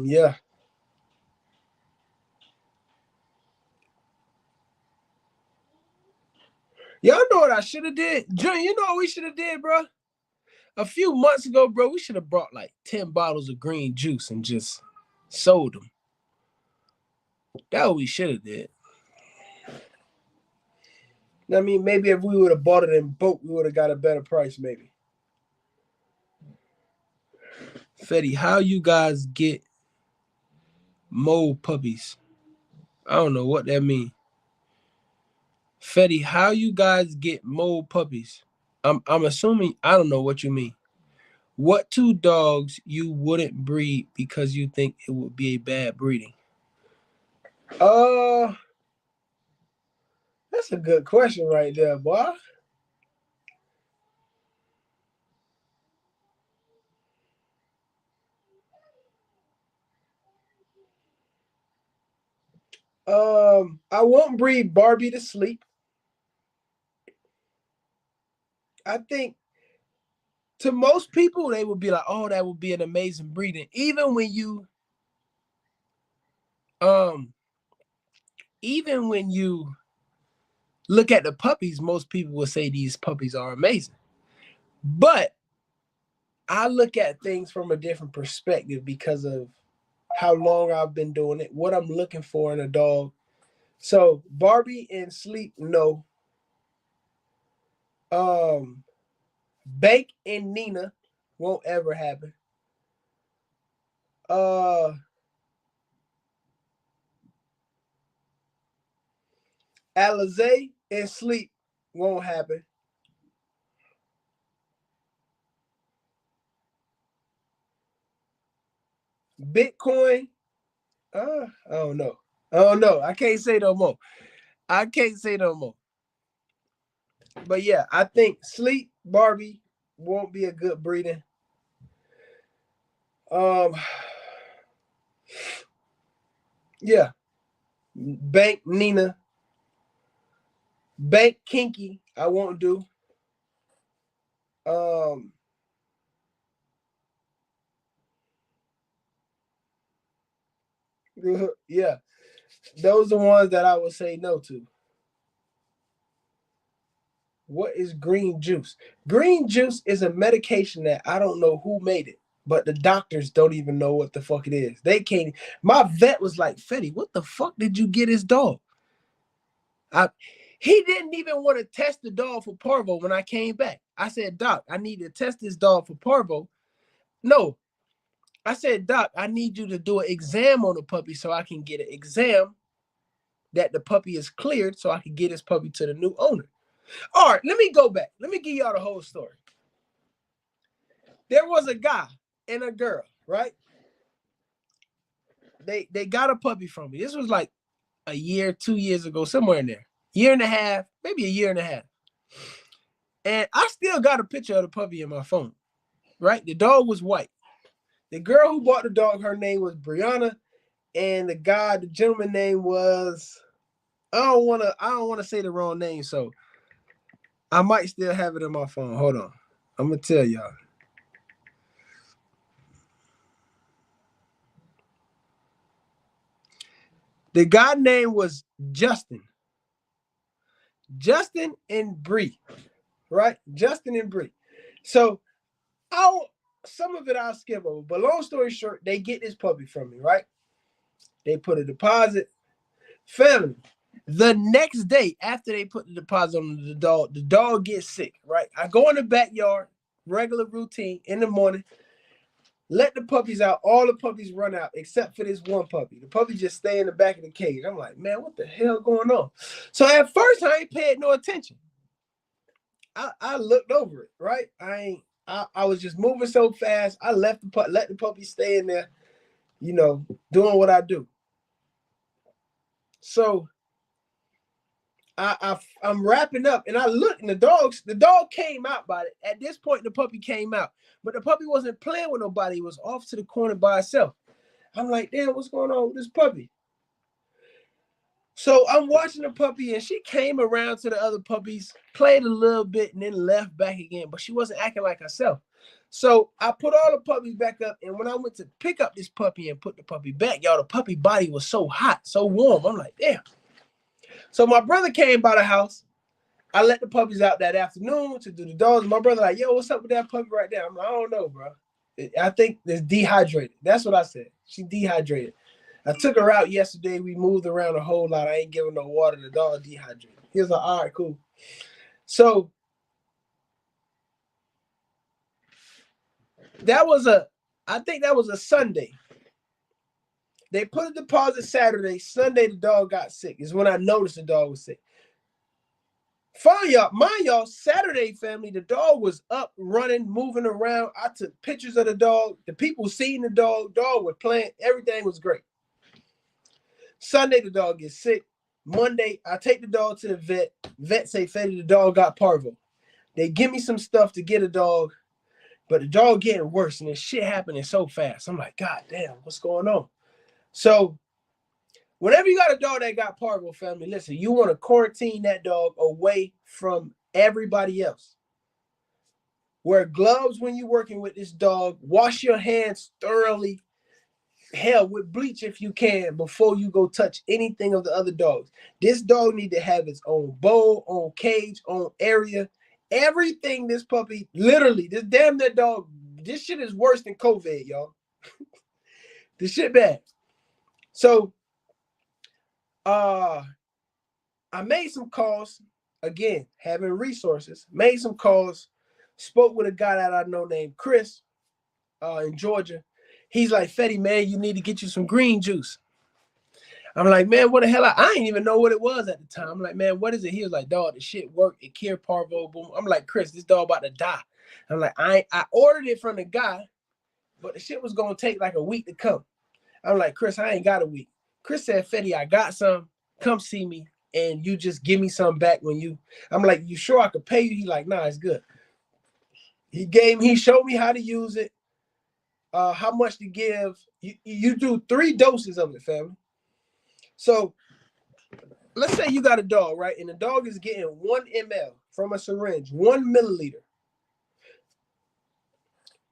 yeah. Y'all know what I should have did? Junior, you know what we should have did, bro? A few months ago, bro, we should have brought like 10 bottles of green juice and just sold them. That's what we should have did. I mean, maybe if we would have bought it in bulk, we would have got a better price, maybe. Fetty, how you guys get mole puppies? I don't know what that means. Fetty, how you guys get mole puppies? I'm assuming I don't know what you mean. What two dogs you wouldn't breed because you think it would be a bad breeding? That's a good question right there, boy. I won't breed Barbie to sleep. I think to most people they would be like, "Oh, that would be an amazing breeding." Even when you look at the puppies, most people will say these puppies are amazing. But I look at things from a different perspective because of how long I've been doing it, what I'm looking for in a dog. So Barbie and sleep, no. Bank and Nina won't ever happen. Alizé and sleep won't happen. Bitcoin, I don't know. I don't know. I can't say no more. I can't say no more. But yeah, I think sleep Barbie won't be a good breeding. Yeah. Bank Nina. Bank Kinky, I won't do. Yeah. Those are the ones that I would say no to. What is green juice? Green juice is a medication that I don't know who made it, but the doctors don't even know what the fuck it is. They can't. My vet was like, Fetty, what the fuck did you get his dog? He didn't even want to test the dog for Parvo when I came back. I said, Doc, I need to test this dog for Parvo. No. I said, Doc, I need you to do an exam on the puppy so I can get an exam that the puppy is cleared so I can get his puppy to the new owner. All right, let me go back. Let me give y'all the whole story. There was a guy and a girl, right? They got a puppy from me. This was like a year, 2 years ago, somewhere in there. Year and a half, maybe a year and a half. And I still got a picture of the puppy in my phone, right? The dog was white. The girl who bought the dog, her name was Brianna, and the gentleman name was I don't wanna say the wrong name, so I might still have it in my phone. Hold on. I'm gonna tell y'all. The guy name was Justin. Justin and Bree, right? Justin and Bree. So some of it I'll skip over, but long story short, they get this puppy from me, right? They put a deposit. Family. The next day after they put the deposit on the dog gets sick, right? I go in the backyard, regular routine in the morning, let the puppies out. All the puppies run out except for this one puppy. The puppy just stay in the back of the cage. I'm like, man, what the hell going on? So at first I ain't paid no attention. I looked over it, right? I was just moving so fast. I let the puppy stay in there, doing what I do. So I'm wrapping up and I look and the dog came out by it. At this point, the puppy came out, but the puppy wasn't playing with nobody. He was off to the corner by itself. I'm like, damn, what's going on with this puppy? So I'm watching the puppy and she came around to the other puppies, played a little bit and then left back again, but she wasn't acting like herself. So I put all the puppies back up, and when I went to pick up this puppy and put the puppy back, y'all, the puppy body was so hot, so warm. I'm like, damn. So my brother came by the house. I let the puppies out that afternoon to do the dogs. My brother like, yo, what's up with that puppy right there? I'm like, I don't know, bro. I think it's dehydrated. That's what I said. She dehydrated. I took her out yesterday. We moved around a whole lot. I ain't giving no water. The dog dehydrated. He was like, all right, cool. So I think that was a Sunday. They put a deposit Saturday. Sunday, the dog got sick. Is when I noticed the dog was sick. Mind y'all, Saturday, family, the dog was up, running, moving around. I took pictures of the dog. The people seen the dog. Dog was playing. Everything was great. Sunday, the dog gets sick. Monday, I take the dog to the vet. Vet say, Fetty, the dog got Parvo. They give me some stuff to get a dog, but the dog getting worse, and this shit happening so fast. I'm like, God damn, what's going on? So whenever you got a dog that got Parvo, family, listen, you want to quarantine that dog away from everybody else. Wear gloves when you're working with this dog. Wash your hands thoroughly. Hell, with bleach if you can before you go touch anything of the other dogs. This dog need to have its own bowl, own cage, own area. Everything this puppy, literally, this damn that dog, this shit is worse than COVID, y'all. This shit bad. So, I made some calls, again, having resources, made some calls, spoke with a guy that I know named Chris in Georgia. He's like, Fetty, man, you need to get you some green juice. I'm like, man, what the hell? I didn't even know what it was at the time. I'm like, man, what is it? He was like, dog, the shit worked. It cured Parvo. Boom. I'm like, Chris, this dog about to die. I'm like, I ordered it from the guy, but the shit was going to take like a week to come. I'm like, Chris, I ain't got a week. Chris said, Fetty, I got some. Come see me, and you just give me some back when you. I'm like, you sure I could pay you? He like, nah, it's good. He showed me how to use it. How much to give. You do 3 doses of it, family. So let's say you got a dog, right? And the dog is getting 1 ml from a syringe, 1 milliliter.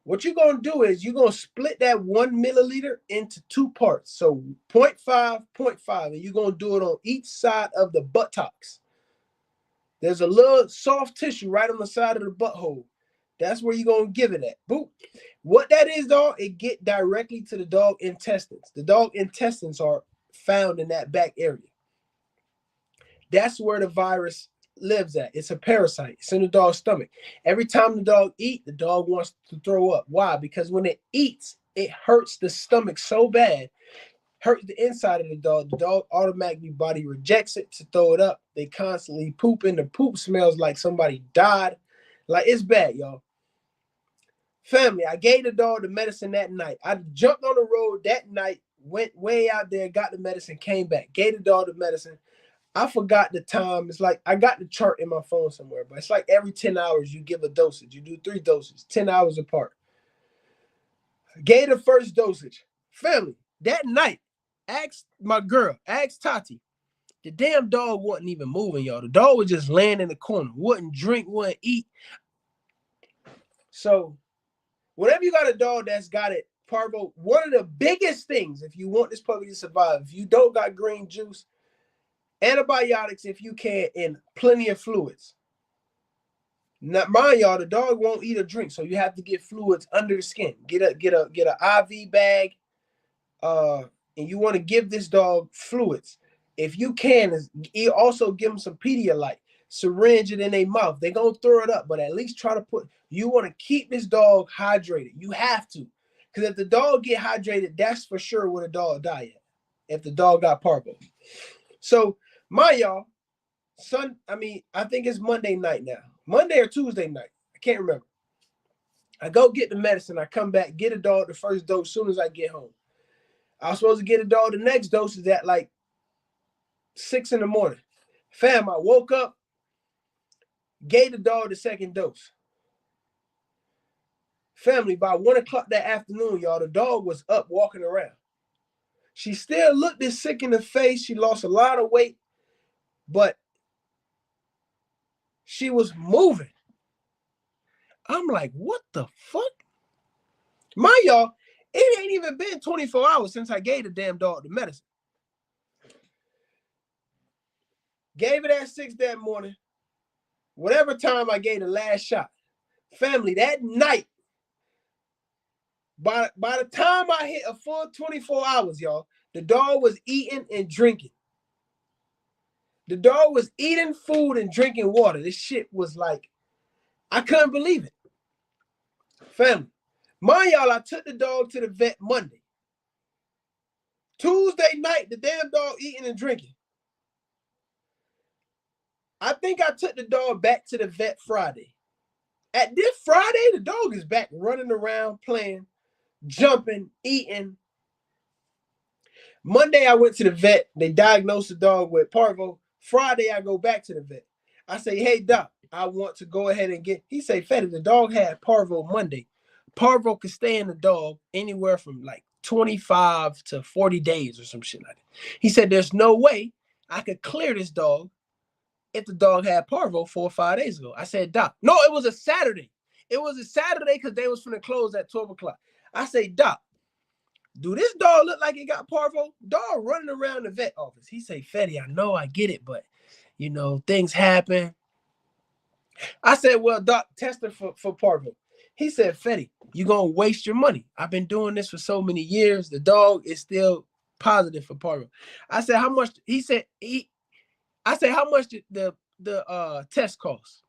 What you're going to do is you're going to split that 1 milliliter into 2 parts. So 0.5, 0.5, and you're going to do it on each side of the buttocks. There's a little soft tissue right on the side of the butthole. That's where you're going to give it at. Boop. What that is, dog, it get directly to the dog intestines. The dog intestines are found in that back area. That's where the virus lives at. It's a parasite. It's in the dog's stomach. Every time the dog eats, the dog wants to throw up. Why? Because when it eats, it hurts the stomach so bad, hurts the inside of the dog. The dog automatically body rejects it to throw it up. They constantly poop, and the poop smells like somebody died. Like, it's bad, y'all. Family, I gave the dog the medicine that night. I jumped on the road that night, went way out there, got the medicine, came back, gave the dog the medicine. I forgot the time. It's like I got the chart in my phone somewhere, but it's like every 10 hours you give a dosage. You do 3 doses, 10 hours apart. Gave the first dosage. Family, that night, asked Tati. The damn dog wasn't even moving, y'all. The dog was just laying in the corner, wouldn't drink, wouldn't eat. So whenever you got a dog that's got it Parvo, one of the biggest things, if you want this puppy to survive, if you don't got green juice, antibiotics if you can, and plenty of fluids. Now, mind y'all, the dog won't eat or drink, so you have to get fluids under the skin. Get an IV bag, and you want to give this dog fluids. If you can, you also give them some Pedialyte, syringe it in their mouth. They're gonna throw it up, but at least try to put. You want to keep this dog hydrated. You have to, because if the dog get hydrated, that's for sure where the dog die at. If the dog got Parvo, so mind y'all, I think it's Monday night now. Monday or Tuesday night. I can't remember. I go get the medicine. I come back, get a dog the first dose as soon as I get home. I was supposed to get a dog the next dose is at like 6 in the morning. Fam, I woke up, gave the dog the second dose. Family, by 1 o'clock that afternoon, y'all, the dog was up walking around. She still looked this sick in the face. She lost a lot of weight, but she was moving. I'm like, what the fuck? Mind y'all, it ain't even been 24 hours since I gave the damn dog the medicine. Gave it at 6 that morning. Whatever time I gave the last shot. Family, that night, by the time I hit a full 24 hours, y'all, the dog was eating and drinking. The dog was eating food and drinking water. This shit was like, I couldn't believe it. Family, mind y'all, I took the dog to the vet Monday. Tuesday night, the damn dog eating and drinking. I think I took the dog back to the vet Friday. At this Friday, the dog is back running around, playing, jumping, eating. Monday, I went to the vet. They diagnosed the dog with Parvo. Friday, I go back to the vet. I say, hey, doc, I want to go ahead and get. He say, Fetty, the dog had Parvo Monday. Parvo could stay in the dog anywhere from like 25 to 40 days or some shit like that. He said, there's no way I could clear this dog if the dog had Parvo 4 or 5 days ago. I said, doc, no, it was a Saturday. It was a Saturday because they was finna close at 12 o'clock. I say, doc, do this dog look like it got Parvo? Dog running around the vet office. He say, Fetty, I know, I get it, but, you know, things happen. I said, well, doc, test it for Parvo. He said, Fetty, you're going to waste your money. I've been doing this for so many years. The dog is still positive for Parvo. I said, how much? I said, how much did the test cost?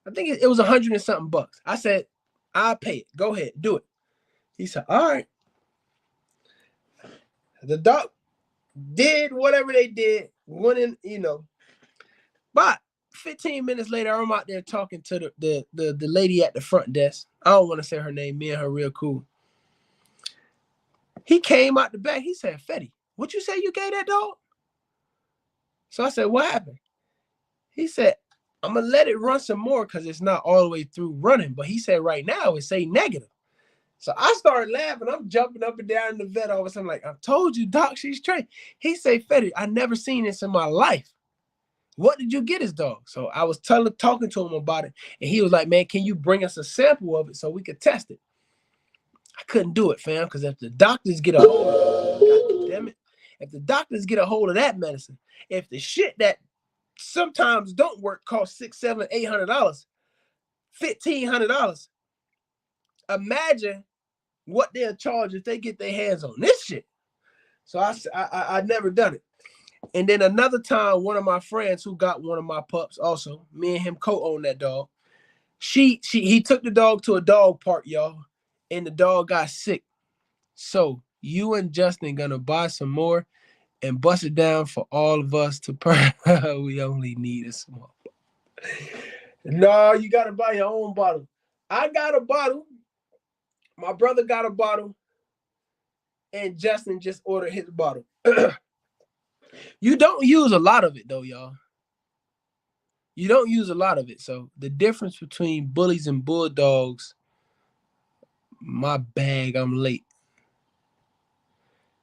I think it was $100 and something bucks. I said, I'll pay it. Go ahead, do it. He said, all right. The doc did whatever they did. Went in, you know. But 15 minutes later, I'm out there talking to the lady at the front desk. I don't want to say her name. Me and her real cool. He came out the back. He said, Fetty, what you say you gave that dog? So I said, what happened? He said, I'm going to let it run some more because it's not all the way through running. But he said right now it's a negative. So I started laughing. I'm jumping up and down in the vet office. I'm like, I told you, doc, she's trained. He said, Fetty, I never seen this in my life. What did you get his dog? So I was talking to him about it. And he was like, man, can you bring us a sample of it so we could test it? I couldn't do it, fam, because if the doctors get a hold of it, God damn it, if the doctors get a hold of that medicine, if the shit that sometimes don't work cost $600, $700, $800, $1,500, imagine what they'll charge if they get their hands on this shit. So I never done it. And then another time, one of my friends who got one of my pups, also me and him co-own that dog. He took the dog to a dog park, y'all, and the dog got sick. So you and Justin gonna buy some more and bust it down for all of us to we only need a small. No, you gotta buy your own bottle. I got a bottle. My brother got a bottle, and Justin just ordered his bottle. You don't use a lot of it, though, y'all. You don't use a lot of it. So the difference between bullies and bulldogs, my bag, I'm late.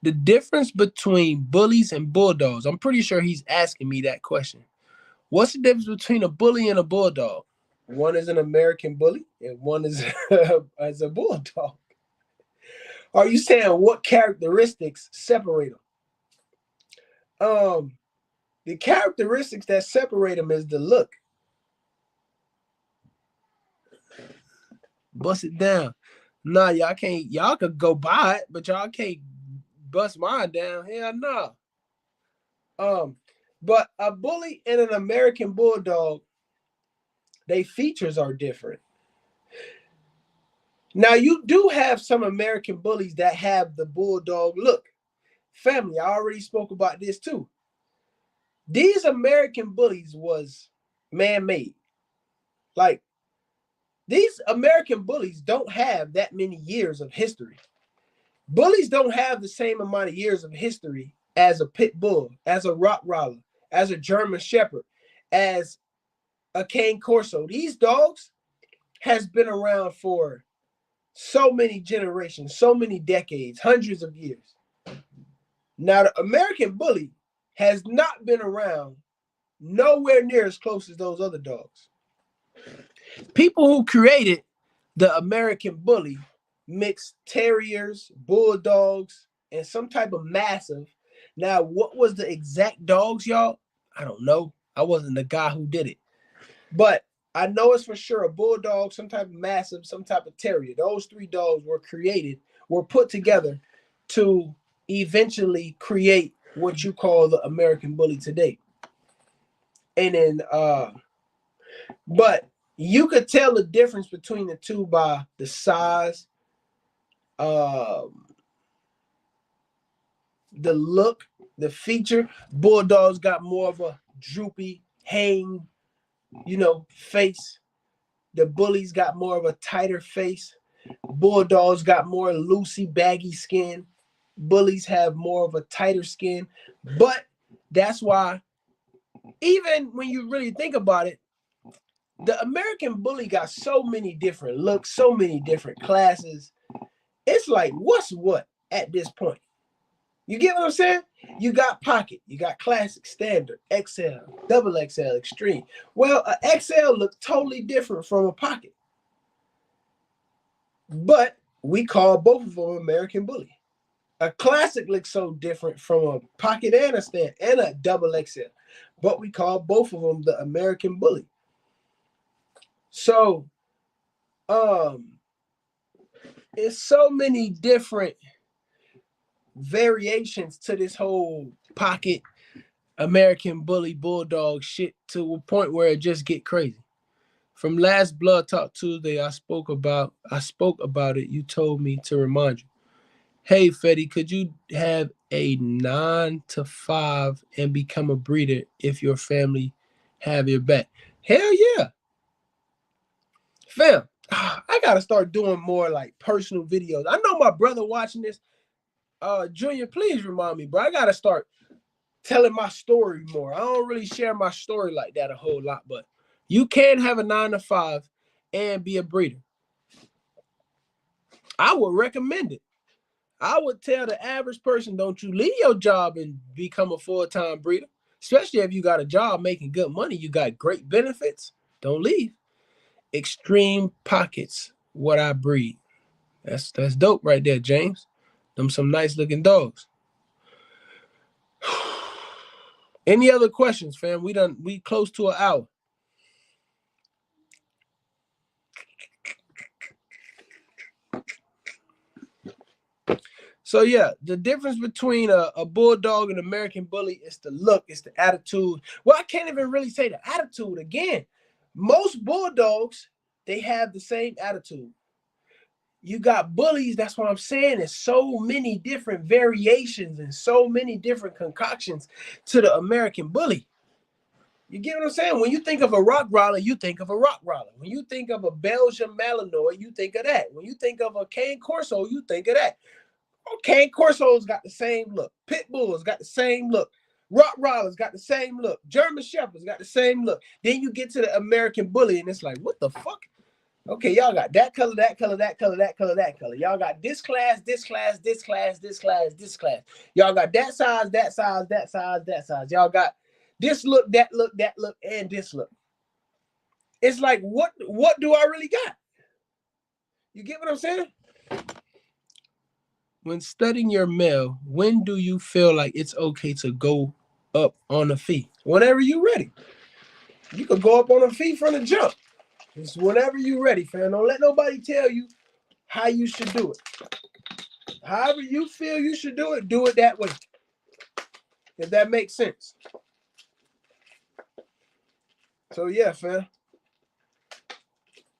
The difference between bullies and bulldogs, I'm pretty sure he's asking me that question. What's the difference between a bully and a bulldog? One is an American bully, and one is as a bulldog. Are you saying what characteristics separate them? The characteristics that separate them is the look. Bust it down. Nah, y'all can't. Y'all could go buy it, but y'all can't bust mine down. Hell no. But a bully and an American bulldog, their features are different. Now, you do have some American bullies that have the bulldog look. Family, I already spoke about this too. These American bullies was man-made. Like, these American bullies don't have that many years of history. Bullies don't have the same amount of years of history as a pit bull, as a Rottweiler, as a German Shepherd, as a Cane Corso. These dogs has been around for so many generations, so many decades, hundreds of years. Now, the American bully has not been around nowhere near as close as those other dogs. People who created the American bully mixed terriers, bulldogs, and some type of massive. Now, what was the exact dogs, y'all? I don't know. I wasn't the guy who did it. But I know it's for sure a bulldog, some type of massive, some type of terrier. Those three dogs were put together to eventually create what you call the American bully today. And then, but you could tell the difference between the two by the size, the look, the feature. Bulldogs got more of a droopy, hang, face. The bullies got more of a tighter face. Bulldogs got more loosey, baggy skin. Bullies have more of a tighter skin. But that's why, even when you really think about it, the American bully got so many different looks, so many different classes. It's like, what's what at this point? You get what I'm saying? You got pocket, you got classic, standard, XL, double XL, extreme. Well, an XL looks totally different from a pocket. But we call both of them American bully. A classic looks so different from a pocket and a stand and a double XL. But we call both of them the American bully. So, it's so many different variations to this whole pocket American bully bulldog shit to a point where it just get crazy. From last Blood Talk Tuesday, I spoke about it. You told me to remind you. Hey, Fetty, could you have a 9 to 5 and become a breeder if your family have your back? Hell yeah. Fam, I got to start doing more like personal videos. I know my brother watching this. Junior, please remind me, bro. I got to start telling my story more. I don't really share my story like that a whole lot, but you can have a 9 to 5 and be a breeder. I would recommend it. I would tell the average person, don't you leave your job and become a full-time breeder, especially if you got a job making good money. You got great benefits. Don't leave. Extreme Pockets, what I breed. That's dope right there, James. Them some nice looking dogs. Any other questions, fam? We close to an hour. So yeah, the difference between a bulldog and American bully is the look, it's the attitude. Well, I can't even really say the attitude again. Most bulldogs, they have the same attitude. You got bullies, that's what I'm saying. There's so many different variations and so many different concoctions to the American bully. You get what I'm saying? When you think of a Rottweiler, you think of a Rottweiler. When you think of a Belgian Malinois, you think of that. When you think of a Cane Corso, you think of that. Cane Corso's got the same look. Pit Bulls got the same look. Rottweilers got the same look. German Shepherds got the same look. Then you get to the American bully, and it's like, what the fuck? Okay, y'all got that color, that color, that color, that color, that color. Y'all got this class, this class, this class, this class, this class. Y'all got that size, that size, that size, that size. Y'all got this look, that look, and this look. It's like, what do I really got? You get what I'm saying? when studying your mail, when do you feel like it's okay to go up on a fee? Whenever you're ready. You could go up on a fee from the jump. It's whenever you're ready, fam. Don't let nobody tell you how you should do it. However you feel you should do it that way. If that makes sense. So yeah, fam.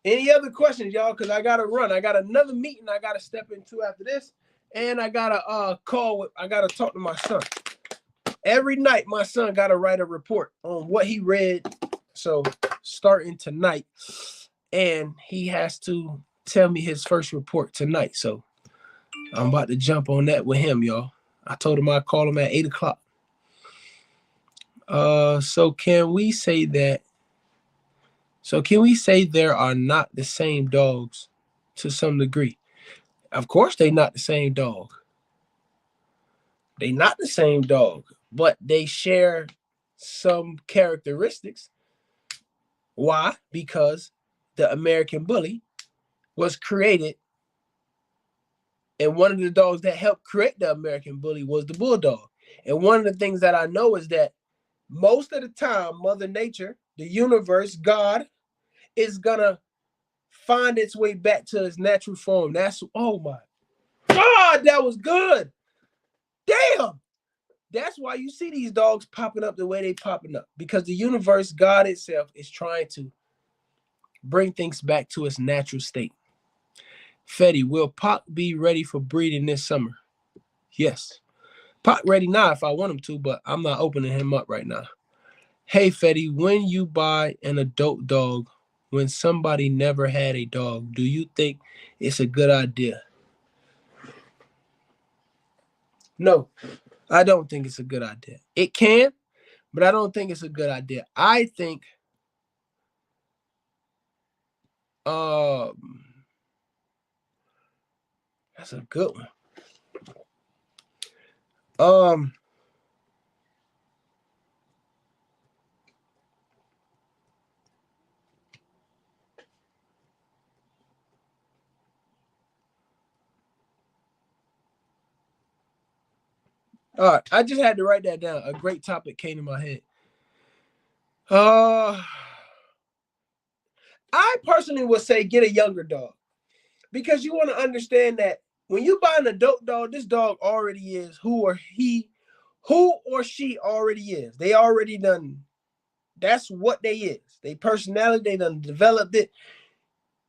Any other questions, y'all? Because I gotta run. I got another meeting I gotta step into after this. And I gotta I gotta talk to my son. Every night my son gotta write a report on what he read. So starting tonight. And he has to tell me his first report tonight. So I'm about to jump on that with him, y'all. I told him I'd call him at 8 o'clock. So can we say there are not the same dogs to some degree? Of course they're not the same dog. They're not the same dog, but they share some characteristics. Why? Because the American Bully was created, and one of the dogs that helped create the American Bully was the bulldog. And one of the things that I know is that most of the time, Mother Nature, the universe, God, is gonna find its way back to its natural form. That's, oh my God, that was good. Damn. That's why you see these dogs popping up the way they popping up. Because the universe, God itself, is trying to bring things back to its natural state. Fetty, will Pac be ready for breeding this summer? Yes. Pac ready now if I want him to, but I'm not opening him up right now. Hey, Fetty, when you buy an adult dog, when somebody never had a dog, do you think it's a good idea? No, I don't think it's a good idea. It can, but I don't think it's a good idea. I think that's a good one. All right, I just had to write that down. A great topic came to my head. I personally would say get a younger dog, because you want to understand that when you buy an adult dog, this dog already is who or she already is. They already done. That's what they is. They personality, they done developed it.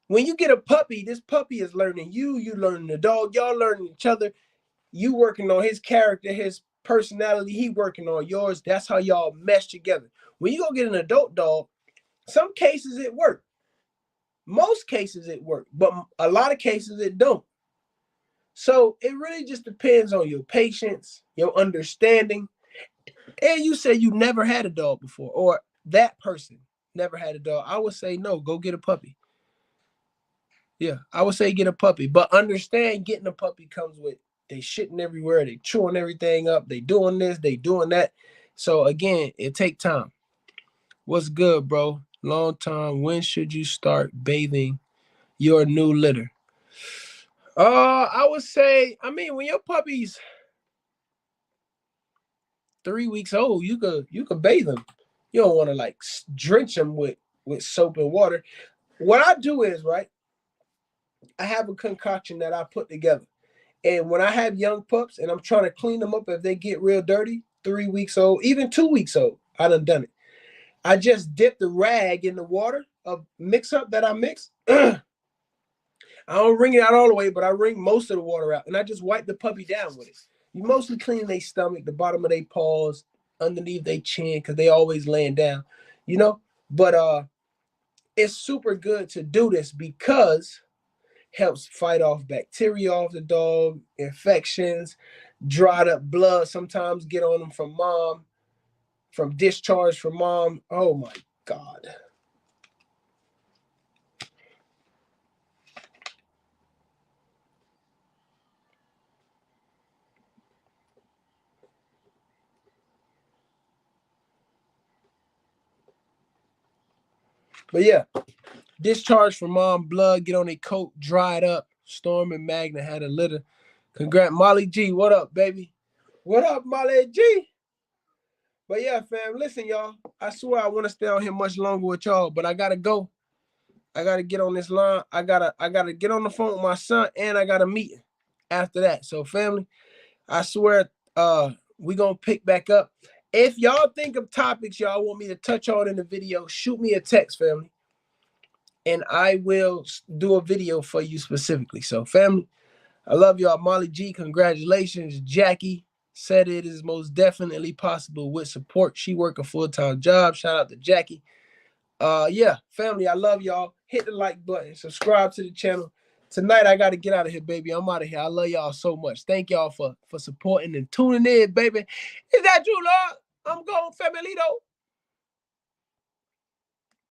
When you get a puppy, this puppy is learning you learning the dog, y'all learning each other. You working on his character, his personality, he working on yours. That's how y'all mesh together. When you go get an adult dog, some cases it works. Most cases it works, but a lot of cases it don't. So it really just depends on your patience, your understanding. And you said you never had a dog before, or that person never had a dog. I would say no, go get a puppy. Yeah, I would say get a puppy, but understand getting a puppy comes with they shitting everywhere, they chewing everything up, they doing this, they doing that. So again, it take time. What's good, bro? Long time. When should you start bathing your new litter? I would say, when your puppy's 3 weeks old, you could bathe them. You don't want to like drench them with soap and water. What I do is, right, I have a concoction that I put together. And when I have young pups and I'm trying to clean them up if they get real dirty, 3 weeks old, even 2 weeks old, I done it. I just dip the rag in the water of mix up that I mix. I don't wring it out all the way, but I wring most of the water out. And I just wipe the puppy down with it. You mostly clean their stomach, the bottom of their paws, underneath their chin, because they always laying down, But it's super good to do this because helps fight off bacteria off the dog, infections, dried up blood sometimes get on them from discharge from mom. Oh my God. But yeah, discharge from mom, blood get on their coat, dried up. Storm and Magna had a litter Congrats, Molly G. What up, baby? What up, Molly G? But yeah, fam, listen, y'all. I swear I want to stay on here much longer with y'all, but I gotta go. I gotta get on this line. I gotta get on the phone with my son, and I got a meeting after that. So, family, I swear, we gonna pick back up. If y'all think of topics y'all want me to touch on in the video, shoot me a text, family, and I will do a video for you specifically. So, family, I love y'all. Molly G, congratulations. Jackie said it is most definitely possible with support. She work a full-time job. Shout out to Jackie. Yeah, family, I love y'all. Hit the like button, subscribe to the channel. Tonight I gotta get out of here, baby. I'm out of here. I love y'all so much. Thank y'all for supporting and tuning in, baby. Is that you, Lord? I'm going, Familito.